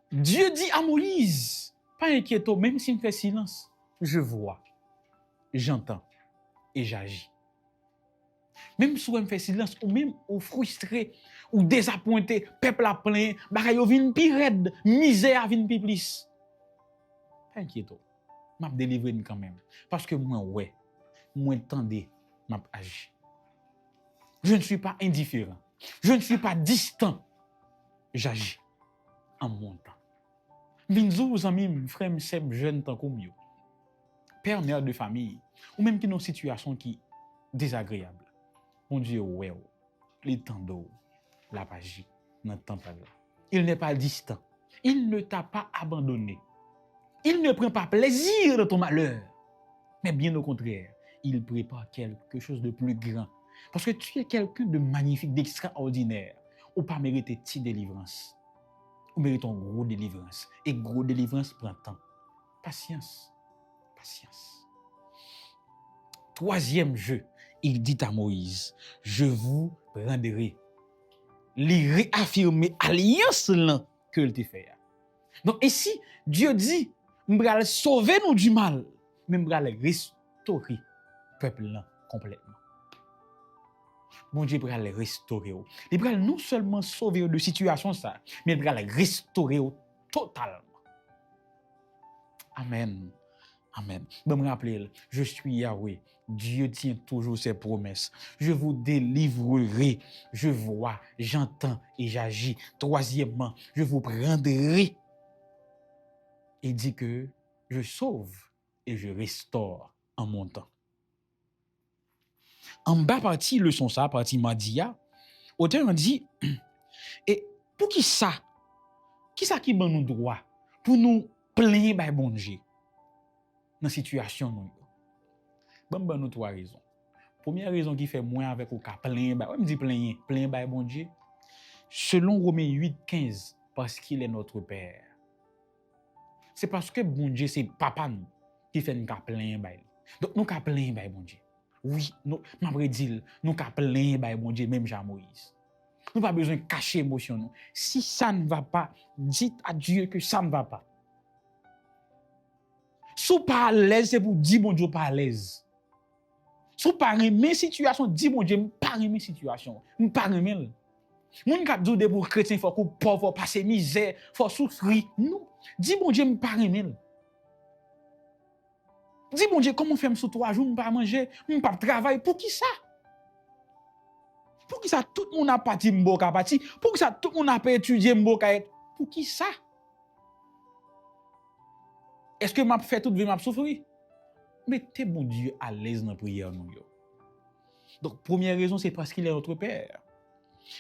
Dieu dit à Moïse, pas inquiéto, même s'il me fait silence, je vois, j'entends et j'agis. Même si on me fait silence, ou même ou frustré, ou désappointé, peuple a plein, bagay yo vin pi red, misère vin pi plus. Pas inquiéto, m'a délivré quand même. Parce que moi, ouais, moi entendez, m'a agi. Je ne suis pas indifférent. Je ne suis pas distant. J'agis en mon temps. Vinzou, amis, frères, sœurs, jeunes, tant comme yo. Père, mère de famille, ou même qui ont une situation qui est désagréable. Mon Dieu, ouais, les temps d'eau, la magie, dans temps pas là. Il n'est pas distant. Il ne t'a pas abandonné. Il ne prend pas plaisir de ton malheur. Mais bien au contraire, il prépare quelque chose de plus grand. Parce que tu es quelqu'un de magnifique, d'extraordinaire. Ou pas mériter petite délivrance. Ou mérite une grosse délivrance. Et grosse délivrance prend temps. Patience. Patience. Troisième jeu, il dit à Moïse, je vous rendrai. Il réaffirmer alliance là que il te fait. Donc ici, Dieu dit, je vais sauver nous du mal, mais je vais restaurer le peuple là complètement. Bon Dieu va les restaurer. Il va non seulement sauver de situation ça, mais il va les restaurer totalement. Amen. Amen. Je me rappelle, je suis Yahweh. Dieu tient toujours ses promesses. Je vous délivrerai. Je vois, j'entends et j'agis. Troisièmement, je vous prendrai. Il dit que je sauve et je restaure en mon temps. En bas partie, leçon ça, partie Madia, auteur dit, et pour qui ça qui ban nous droit pour nous plaindre by bon Dieu dans situation nous. Bon nous trois raisons. Première raison qui fait moins avec au cas plaindre, on me dit plaindre by bon Dieu. Selon Romains 8:15, parce qu'il est notre père. C'est parce que bon Dieu c'est papa nous qui fait nous plaindre by. Donc nous ka plaindre by bon Dieu. Oui, nous m'a dit nous ka plaindre by bon Dieu même Jean Moïse. Nous pas besoin de cacher émotion nous. Si ça ne va pas, dites à Dieu que ça ne va pas. Si pas à l'aise, c'est pour dire bon Dieu pas à l'aise. Si pas aimer situation, dis bon Dieu pas aimer situation. Nous pas aimer. Moun k'ap dou de pour chrétien faut qu'on pauvre, faut passer misère, faut souffrir. Non, dis bon Dieu pas aimer. Dis bon Dieu comment faire sous 3 jours, pas manger, pas travailler pour qui ça? Pour qui ça tout le monde a parti m'boka parti? Pour qui ça tout le monde a pas étudié m'boka? Pour qui ça? Est-ce que m'a fait toute vie m'a souffrir? Mettez bon Dieu à l'aise dans la prière nous yo. Donc première raison c'est parce qu'il est notre père.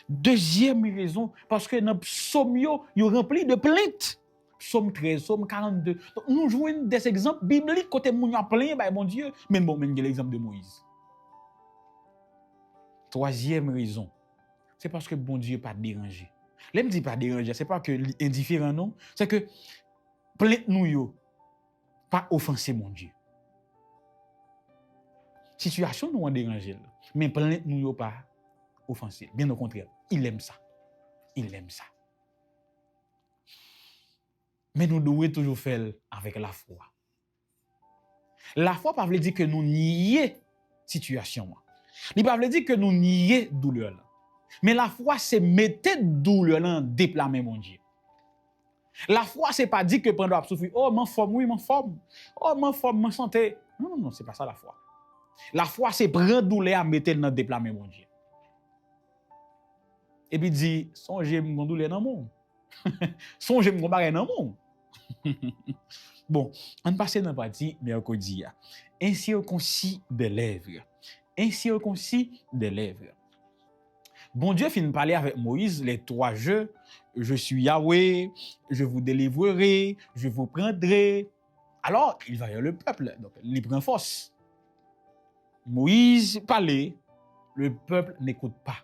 Deuxième raison, parce que dans psaume yo rempli de plaintes. Psaume 13, psaume 42. Donc, nous jouons des exemples bibliques côté moun a plaint, bah, mon Dieu. Mais bon, mais l'exemple de Moïse. Troisième raison, c'est parce que bon Dieu pas dérangé. Là, me dit pas dérangé, c'est pas que indifférent, non. C'est que plainte nous yo, pas offenser mon Dieu. Situation nous a dérangé, mais plainte nous yo pas offenser. Bien au contraire, il aime ça. Il aime ça. Mais nous devons toujours faire avec la foi. La foi ne veut pas dire que nous nions situation. Il ne veut pas dire que nous nions douleur. Mais la foi, c'est mettre douleur dans le déplacement, mon Dieu. La foi, c'est pas dire que pendant que souffrir, oh, m'en forme, oui, m'en forme. Oh, m'en forme, m'en santé. Non, non, non, c'est pas ça la foi. La foi, c'est prendre douleur à mettre dans le déplacement, mon Dieu. Et puis dit, songez mon douleur dans le monde. Songez mon bagage dans le monde. Bon, on passe dans la partie mercredi. Incirconcis des lèvres. Incirconcis des lèvres. Bon Dieu finit de parler avec Moïse les 3 jeux. Je suis Yahweh, je vous délivrerai, je vous prendrai. Alors, il va vers le peuple. Donc, il prend force. Moïse parlait, le peuple n'écoute pas.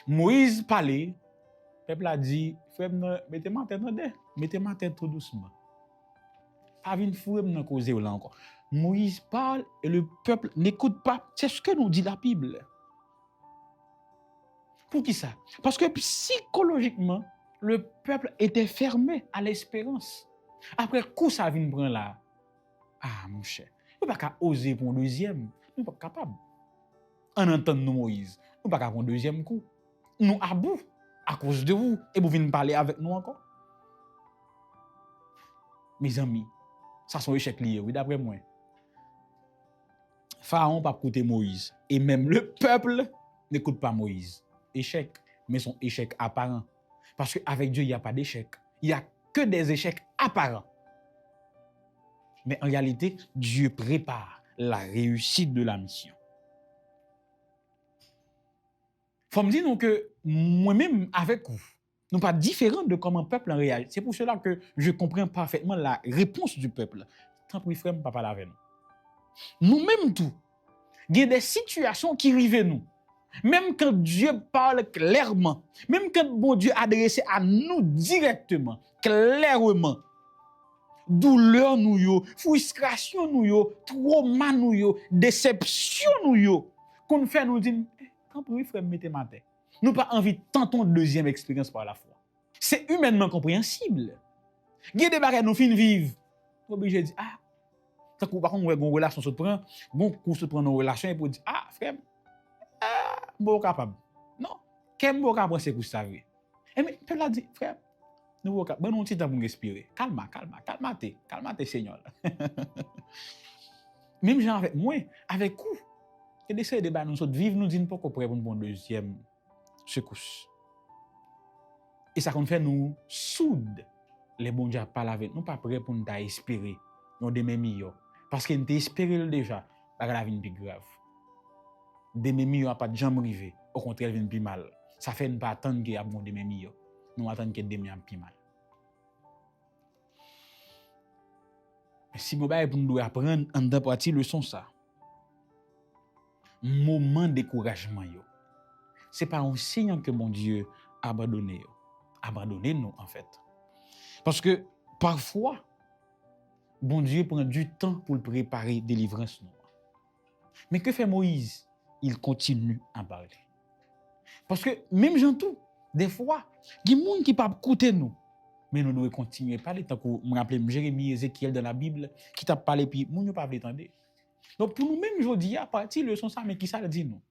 Moïse parlait, le peuple a dit, frère, mettez ma tête dedans, mettez ma tête tout doucement. Pas une fois, me causer là encore. Moïse parle et le peuple n'écoute pas. C'est ce que nous dit la Bible. Pour qui ça? Parce que psychologiquement, le peuple était fermé à l'espérance. Après, coup ça vient prendre là. Ah, mon cher, nous ne pouvons pas oser pour un deuxième. Nous ne sommes pas capables. En entendant Moïse, nous ne pouvons pas prendre un deuxième coup. Nous à bout, à cause de vous, et vous venez parler avec nous encore. Mes amis, ça sont échecs liés, oui, d'après moi. Pharaon n'a pas écouté Moïse. Et même le peuple n'écoute pas Moïse. Échec, mais son échec apparent. Parce qu'avec Dieu, il n'y a pas d'échec. Il n'y a que des échecs apparents. Mais en réalité, Dieu prépare la réussite de la mission. Il faut me dire que moi-même, avec vous, nous pas différents de comment le peuple réagit. C'est pour cela que je comprends parfaitement la réponse du peuple. Tant pis, frère, papa avec nous. Nous-mêmes tout, il y a des situations qui arrivent nous. Même quand Dieu parle clairement, même quand bon Dieu adresse à nous directement, clairement, douleur nous yo, frustration nous yo, trauma nous yo, déception nous yo, qu'on fait nous dire, tant pis, frère, mettez ma tête. Nous pas envie de tenter une deuxième expérience par la foi. C'est humainement compréhensible. Il y a des bagages nous fin vivre. Obligé de dire, ah, tant qu'on par contre, on a une relation se prend, bon coup se prend une relation et pour dire, ah, frère, bon capable. Non, quel mot capable c'est que vous savez. Et mais peut la dire, frère, nous capable, bon petit temps pour respirer. Calme, Seigneur. Même gens avec moi, avec vous, et d'essayer de nous autres vivre, nous disons pas qu'on pourrait prendre une deuxième secousse. Et ça qu'on fait nous soude. Les bons dieux parlent avec nous, pas prêts pour nous espérer. Nous demain meilleur. Parce qu'on espéré déjà, la vie est plus grave. Demain meilleur pas de jambe rivé. Au contraire, elle vient plus mal. Ça fait ne pas attendre qu'il y a bon demain meilleur. Nous attendons que demain plus mal. Mais si nous pour nous apprendre en deux parties leçon ça. Moment de découragement yo. C'est pas un signe que mon Dieu a abandonné yo. Abandonné nous en fait. Parce que parfois bon Dieu prend du temps pour préparer délivrance nous. Mais que fait Moïse? Il continue à parler. Parce que même gens tout, des fois, il y a des gens qui ne peuvent pas écouter nous. Mais nous devons continuer à parler. Tant que je me rappelle Jérémie, Ézéchiel dans la Bible, qui t'a parlé, puis nous ne pouvons pas entendre. Donc pour nous-mêmes, je dis, à partir de leçon ça, mais qui ça le dit nous?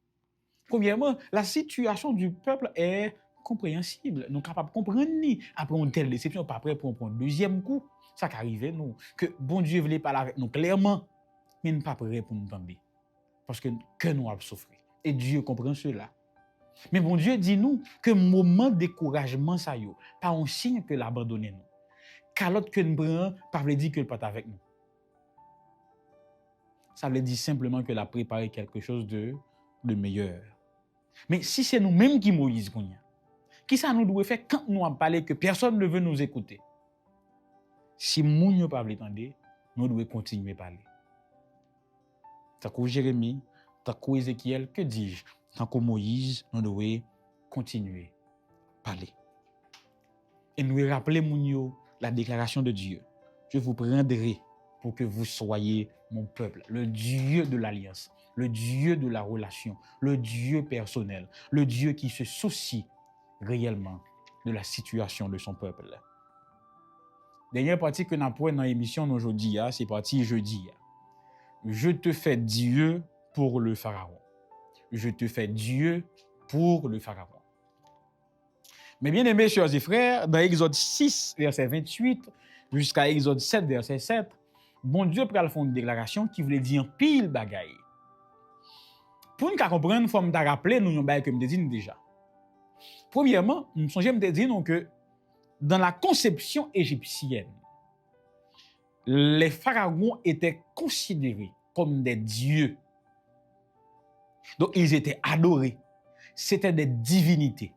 Premièrement, la situation du peuple est compréhensible. Nous sommes capables de comprendre ni après une telle déception, pas prêt pour un deuxième coup. Ça qui arrive nous. Que bon Dieu voulait parler avec nous clairement, mais nous ne sommes pas prêts pour nous entendre. Parce que nous avons souffert. Et Dieu comprend cela. Mais bon Dieu dit nous que moment de découragement, ça y est, pas un signe que l'abandonner nous. Car l'autre que nous prenons, pas veut dire que le pas avec nous. Ça veut dire simplement que l'a préparé quelque chose de meilleur. Mais si c'est nous-mêmes qui Moïse, qui ça nous doit faire quand nous avons parlé que personne ne veut nous écouter? Si nous ne pas entendre, nous devons continuer à parler. Tant que Jérémie, tant que Ézéchiel, que dis-je? Tant que Moïse, nous devons continuer à parler. Et nous rappeler la déclaration de Dieu. Je vous prendrai pour que vous soyez mon peuple, le Dieu de l'alliance, le Dieu de la relation, le Dieu personnel, le Dieu qui se soucie réellement de la situation de son peuple. Dernière partie que nous avons dans l'émission aujourd'hui, c'est partie jeudi. Je te fais Dieu pour le Pharaon. Je te fais Dieu pour le Pharaon. Mais bien aimés, chers et frères, dans Exode 6, verset 28, jusqu'à Exode 7, verset 7, bon Dieu pral faire une déclaration qui voulait dire pile bagaille. Pour nous comprendre, il faut me rappeler nous yon bagay que me dit déjà. Premièrement, nous songeons me dire que dans la conception égyptienne, les pharaons étaient considérés comme des dieux. Donc ils étaient adorés. C'était des divinités.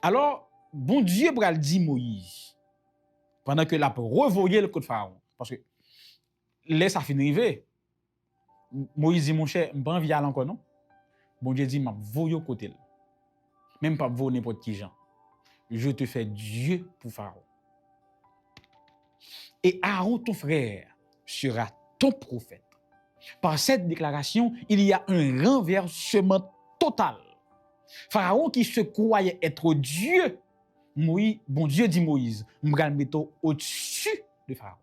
Alors, bon Dieu pral dit Moïse pendant que la revoyé le coup de pharaon parce que laisse ça fin river. Moïse dit mon cher, m'pas envie aller encore non. Bon Dieu dit m'a voyo côté. Même pas voyer n'importe qui gens. Je te fais Dieu pour pharaon. Et Aaron ton frère sera ton prophète. Par cette déclaration, il y a un renversement total. Pharaon qui se croyait être Dieu, Moïse, bon Dieu dit Moïse, m'bral metto au-dessus de Pharaon.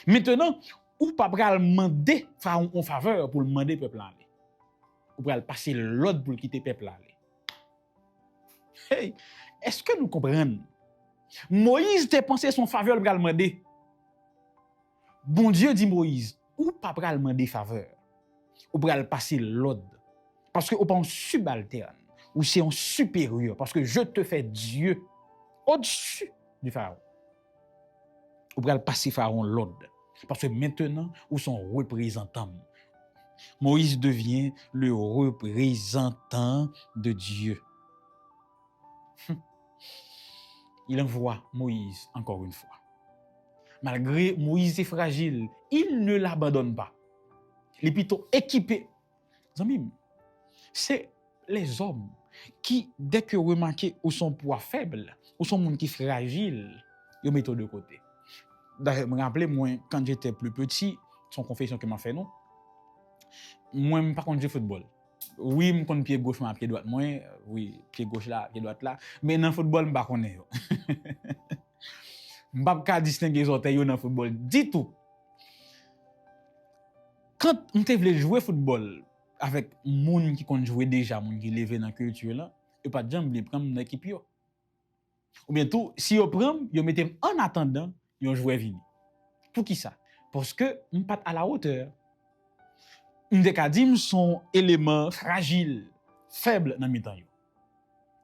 Maintenant, ou pas bral demander Pharaon en faveur pour demander peuple aller. Ou bral passer l'ordre pour quitter peuple aller. Hey, est-ce que nous comprenons? Moïse te pensé son faveur bral demander. Bon Dieu dit Moïse, ou pas bral demander faveur. Ou bral passer l'ordre. Parce que ou pas un subalterne. Ou c'est un supérieur, parce que je te fais Dieu au-dessus du Pharaon. Ou pral passer Pharaon l'ordre. Parce que maintenant, ou son représentant. Moïse devient le représentant de Dieu. Il envoie Moïse encore une fois. Malgré Moïse est fragile, il ne l'abandonne pas. Il est plutôt équipé. Zamim, c'est les hommes qui, dès que remarquent ou son poids faible, ou son monde qui est fragile, ils mettent de côté. D'ailleurs, je me rappelle, moi, quand j'étais plus petit, son confession que m'a fait, non? Moi, je ne pas jouer football. Oui, je connais pied gauche, mais pied droit. Moi, oui, pied gauche là, pied droit là. Mais dans le football, je ne connais pas. Je ne peux pas distinguer les orteils dans le football. Du tout. Quand je voulais jouer football, avec moun qui compte jouer déjà, moun qui levé dans la culture là, et pas de gens les prendre dans l'équipe yo. Ou bien tout, si yo prend, yo mettent en attendant, yo jouer vini. Pour qui ça? Parce que on pas à la hauteur. M'dekadim sont éléments fragiles, faibles dans mi-temps yo.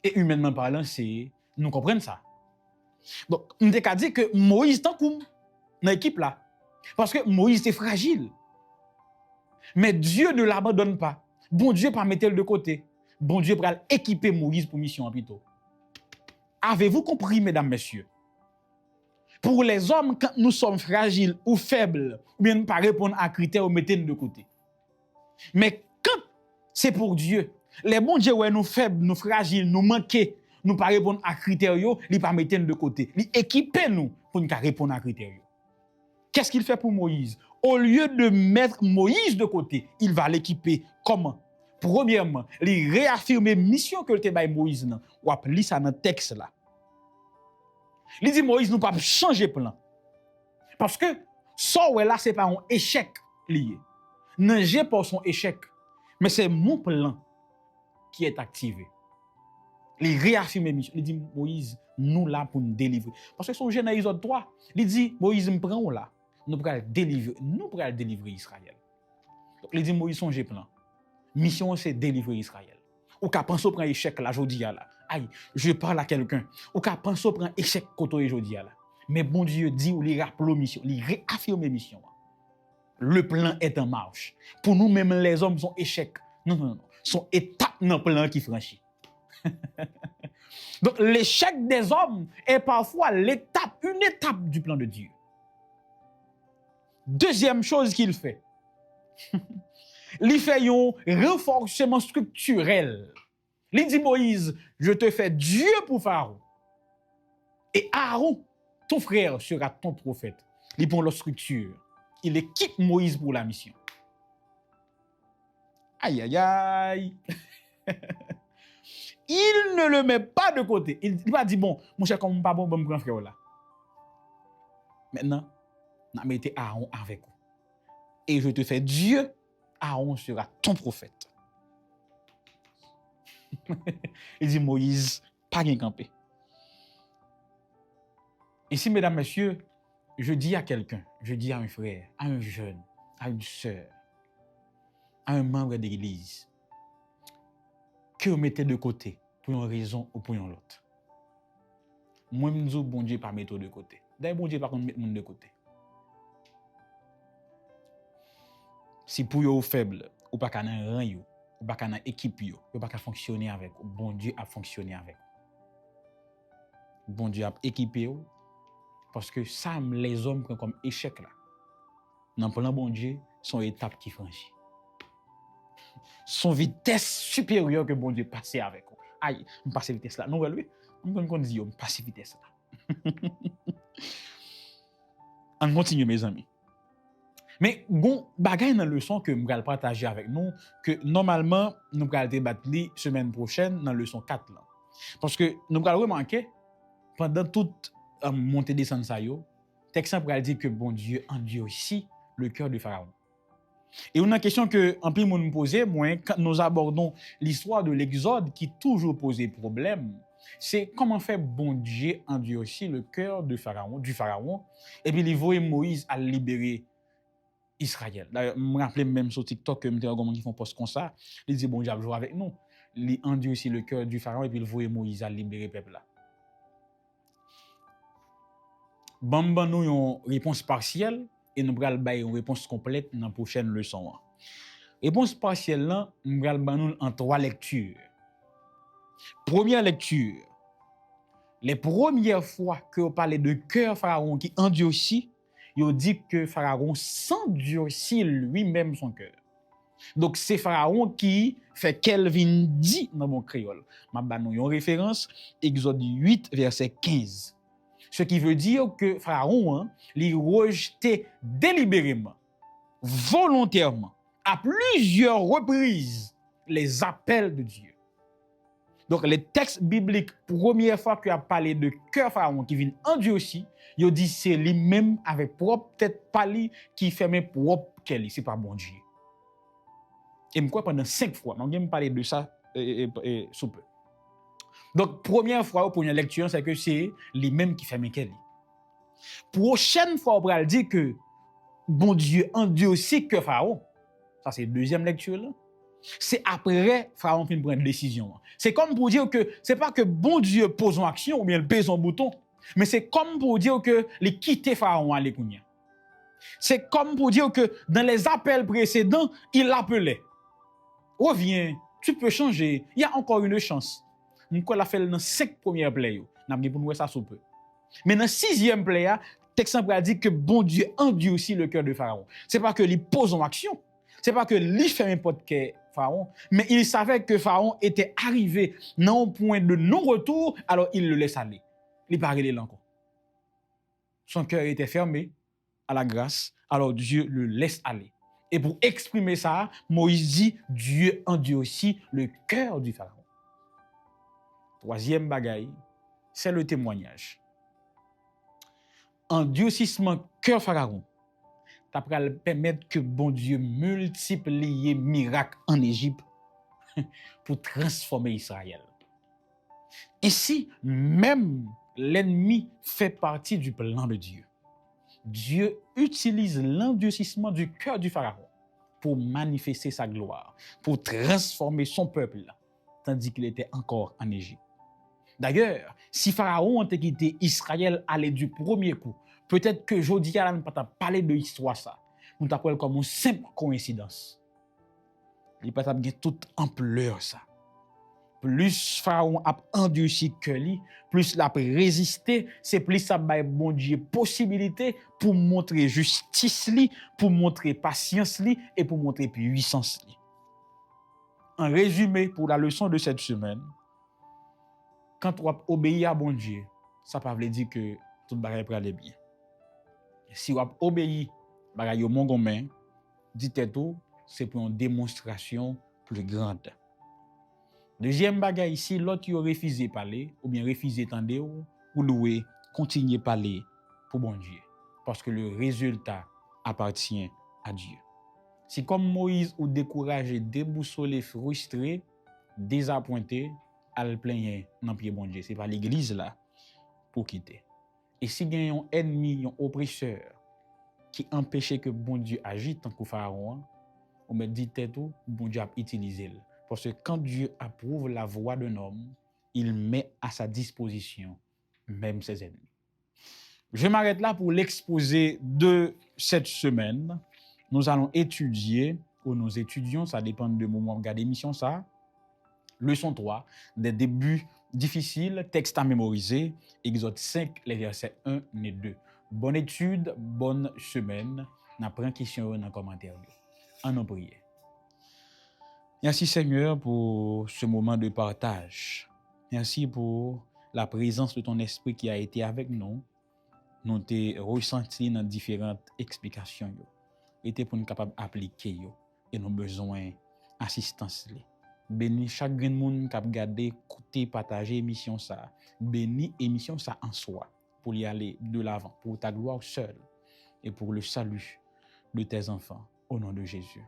Et humainement parlant, c'est nous comprenons ça. Donc m'dekadi que Moïse tant comme dans l'équipe là parce que Moïse est fragile. Mais Dieu ne l'abandonne pas. Bon Dieu pas mettre de côté. Bon Dieu va équiper Moïse pour mission plutôt. Avez-vous compris, mesdames, messieurs? Pour les hommes, quand nous sommes fragiles ou faibles, ou bien ne pas répondre à critères ou mettez de côté. Mais quand c'est pour Dieu, les bons Dieu, ouais, nous faibles, nous fragiles, nous manquer, nous pas répondre à critères, ils pas mettre de côté. Ils équiper nous pour nous répondre à critères. Qu'est-ce qu'il fait pour Moïse? Au lieu de mettre Moïse de côté, il va l'équiper. Comment? Premièrement, il réaffirmer mission que le te bail Moïse nan. Ou appli ça dans texte là. Il dit Moïse nous pas changer plan. Parce que ça ouais là c'est pas un échec lié. Non, j'ai pas son échec, mais c'est mon plan qui est activé. Il réaffirme mission. Il dit Moïse nous là pour nous délivrer. Parce que son Genèse 3, il dit Moïse me prend là. Nous pourrons délivrer Israël. Donc, il dit Moïse songe plan. Mission c'est délivrer Israël. Ou qu'à penser prendre échec là jodi là. Aïe, je parle à quelqu'un. Ou qu'à penser prendre échec koto jodi là. Mais bon Dieu dit ou li rappelle mission, li réaffirme mission. Le plan est en marche. Pour nous même les hommes sont échecs. Non. Son étape dans plan qui franchit. Donc, l'échec des hommes est parfois une étape du plan de Dieu. Deuxième chose qu'il fait, il fait un renforcement structurel. Il dit Moïse, je te fais Dieu pour Pharaon. Et Aaron, ton frère, sera ton prophète. Il prend la structure. Il équipe Moïse pour la mission. Aïe, aïe, aïe. Il ne le met pas de côté. Il va dire, bon, mon cher, comme pas bon grand frère là. Maintenant, on met Aaron avec vous. Et je te fais Dieu, Aaron sera ton prophète. Il dit, Moïse, pas rien campé. Ici, mesdames, messieurs, je dis à quelqu'un, je dis à un frère, à un jeune, à une sœur, à un membre de l'église, que vous mettez de côté pour une raison ou pour une autre. Moi, je dis, bon Dieu, pas mettre de côté. D'ailleurs, bon Dieu, pas mettre de côté. Si pour vous faible, ou pas qu'à un rang, ou pas qu'à une équipe, ou pas qu'à fonctionner avec, bon Dieu a fonctionné avec. Bon Dieu a équipé, parce que ça, les hommes prennent comme échec là. Dans le plan bon Dieu, son étape qui franchit. Son vitesse supérieure que bon Dieu passe avec. Aïe, on passe vitesse là. Non, oui, on dit, on passe vitesse là. On continue, mes amis. Mais bon, bagay dans leçon que je vais partager avec nous, que normalement, nous allons débattre semaine prochaine dans leçon 4 là. Parce que nous allons remarquer, pendant toute montée descente ça yo, texte va dire que bon Dieu endure aussi le cœur de Pharaon. Et une question que en plus nous poser, moi quand nous abordons l'histoire de l'Exode qui toujours posait problème, c'est comment faire bon Dieu endure aussi le cœur de Pharaon, du Pharaon, et puis il voit Moïse à libérer Israël. D'ailleurs, je me rappelle même sur TikTok que me dit qui font post comme ça, il dit bon Dieu jouer avec nous, il endure aussi le cœur du Pharaon et puis il voit Moïse à libérer le peuple là. Bamba nous une réponse partielle et nous allons faire une réponse complète dans la prochaine leçon. Réponse partielle là, nous allons faire en 3 lectures. Première lecture. Les premières fois que on parlait de cœur Pharaon qui endurcit, il dit que Pharaon s'endurcit lui-même son cœur. Donc c'est Pharaon qui fait Kelvin dit dans mon créole. Ma ba nous une référence Exode 8 verset 15. Ce qui veut dire que Pharaon, il rejetait délibérément, volontairement, à plusieurs reprises, les appels de Dieu. Donc, les textes bibliques, première fois qu'il a parlé de cœur Pharaon qui vient en Dieu aussi, il dit c'est lui-même avec propre tête pali qui fait mes propres kelly, c'est pas bon Dieu. Et moi, pendant 5 fois, on vient me parler de ça sous peu. Donc, première fois, pour une lecture, c'est que c'est lui-même qui fait mes kelly. Prochaine fois, on va dire que bon Dieu en Dieu aussi que Pharaon. Ça, c'est deuxième lecture là. C'est après Pharaon qui prend une décision. C'est comme pour dire que c'est pas que bon Dieu pose en action ou bien il pèse son bouton, mais c'est comme pour dire que il quitte Pharaon à l'écounia. C'est comme pour dire que dans les appels précédents, il l'appelait. Reviens, tu peux changer, il y a encore une chance. Nous l'a fait dans 5 premières plays, n'a pas pour nous ça sous peu. Mais dans 6e play, texte a dit que bon Dieu endure aussi le cœur de Pharaon. C'est pas que il pose en action. C'est pas que lui fait n'importe quel Pharaon, mais il savait que Pharaon était arrivé dans un point de non-retour, alors il le laisse aller. Il ne parlait pas encore. Son cœur était fermé à la grâce, alors Dieu le laisse aller. Et pour exprimer ça, Moïse dit, Dieu endure aussi le cœur du Pharaon. 3e bagaille, c'est le témoignage. Endurcissement cœur Pharaon, ça va permettre que bon Dieu multiplie miracles en Égypte pour transformer Israël. Ainsi, même l'ennemi fait partie du plan de Dieu. Dieu utilise l'endurcissement du cœur du Pharaon pour manifester sa gloire, pour transformer son peuple, tandis qu'il était encore en Égypte. D'ailleurs, si Pharaon avait quitté Israël aller du premier coup, peut-être que aujourd'hui, on ne peut pas parler de l'histoire ça. On t'appelle comme une simple coïncidence. Il peut pas toute ampleur ça. plus Pharaon a endurci que lui, plus la résister, c'est plus ça ba bon Dieu possibilité pour montrer justice li, pour montrer patience li et pour montrer puissance li. En résumé pour la leçon de cette semaine, quand on obéit à bon Dieu, ça ne veut pas dire que tout bagay pour aller bien. Si on obéit bagay yo mon gomen, dit tout, c'est pour une démonstration plus grande. Deuxième bagay ici, l'autre qui a refusé parler, ou bien refusé tendre, ou louer, continuer parler pour bon Dieu. Parce que le résultat appartient à Dieu. Si comme Moïse ou découragé, déboussolé, frustré, désappointé, à le plaigner dans pied bon Dieu, c'est pas l'église là pour quitter. Et si il y a un ennemi, un oppresseur qui empêche que bon Dieu agisse tant que Pharaon, on me dit tout, bon Dieu a utilisé. Parce que quand Dieu approuve la voix d'un homme, il met à sa disposition même ses ennemis. Je m'arrête là pour l'exposé de cette semaine. Nous allons étudier, ou nous étudions, ça dépend de moment regarder l'émission ça. Leçon 3, des débuts difficiles, texte à mémoriser, Exode 5, les versets 1 et 2. Bonne étude, bonne semaine. N'a pas une question dans les commentaires. En nous prier. Merci Seigneur pour ce moment de partage. Merci pour la présence de ton esprit qui a été avec nous. Nous t'ai ressenti dans différentes explications. Et pour nous capables d'appliquer. Et nous avons besoin d'assistance. Bénis chaque monde qui a regardé, écouté, partagé l'émission ça. Bénis l'émission ça en soi pour y aller de l'avant, pour ta gloire seule et pour le salut de tes enfants. Au nom de Jésus.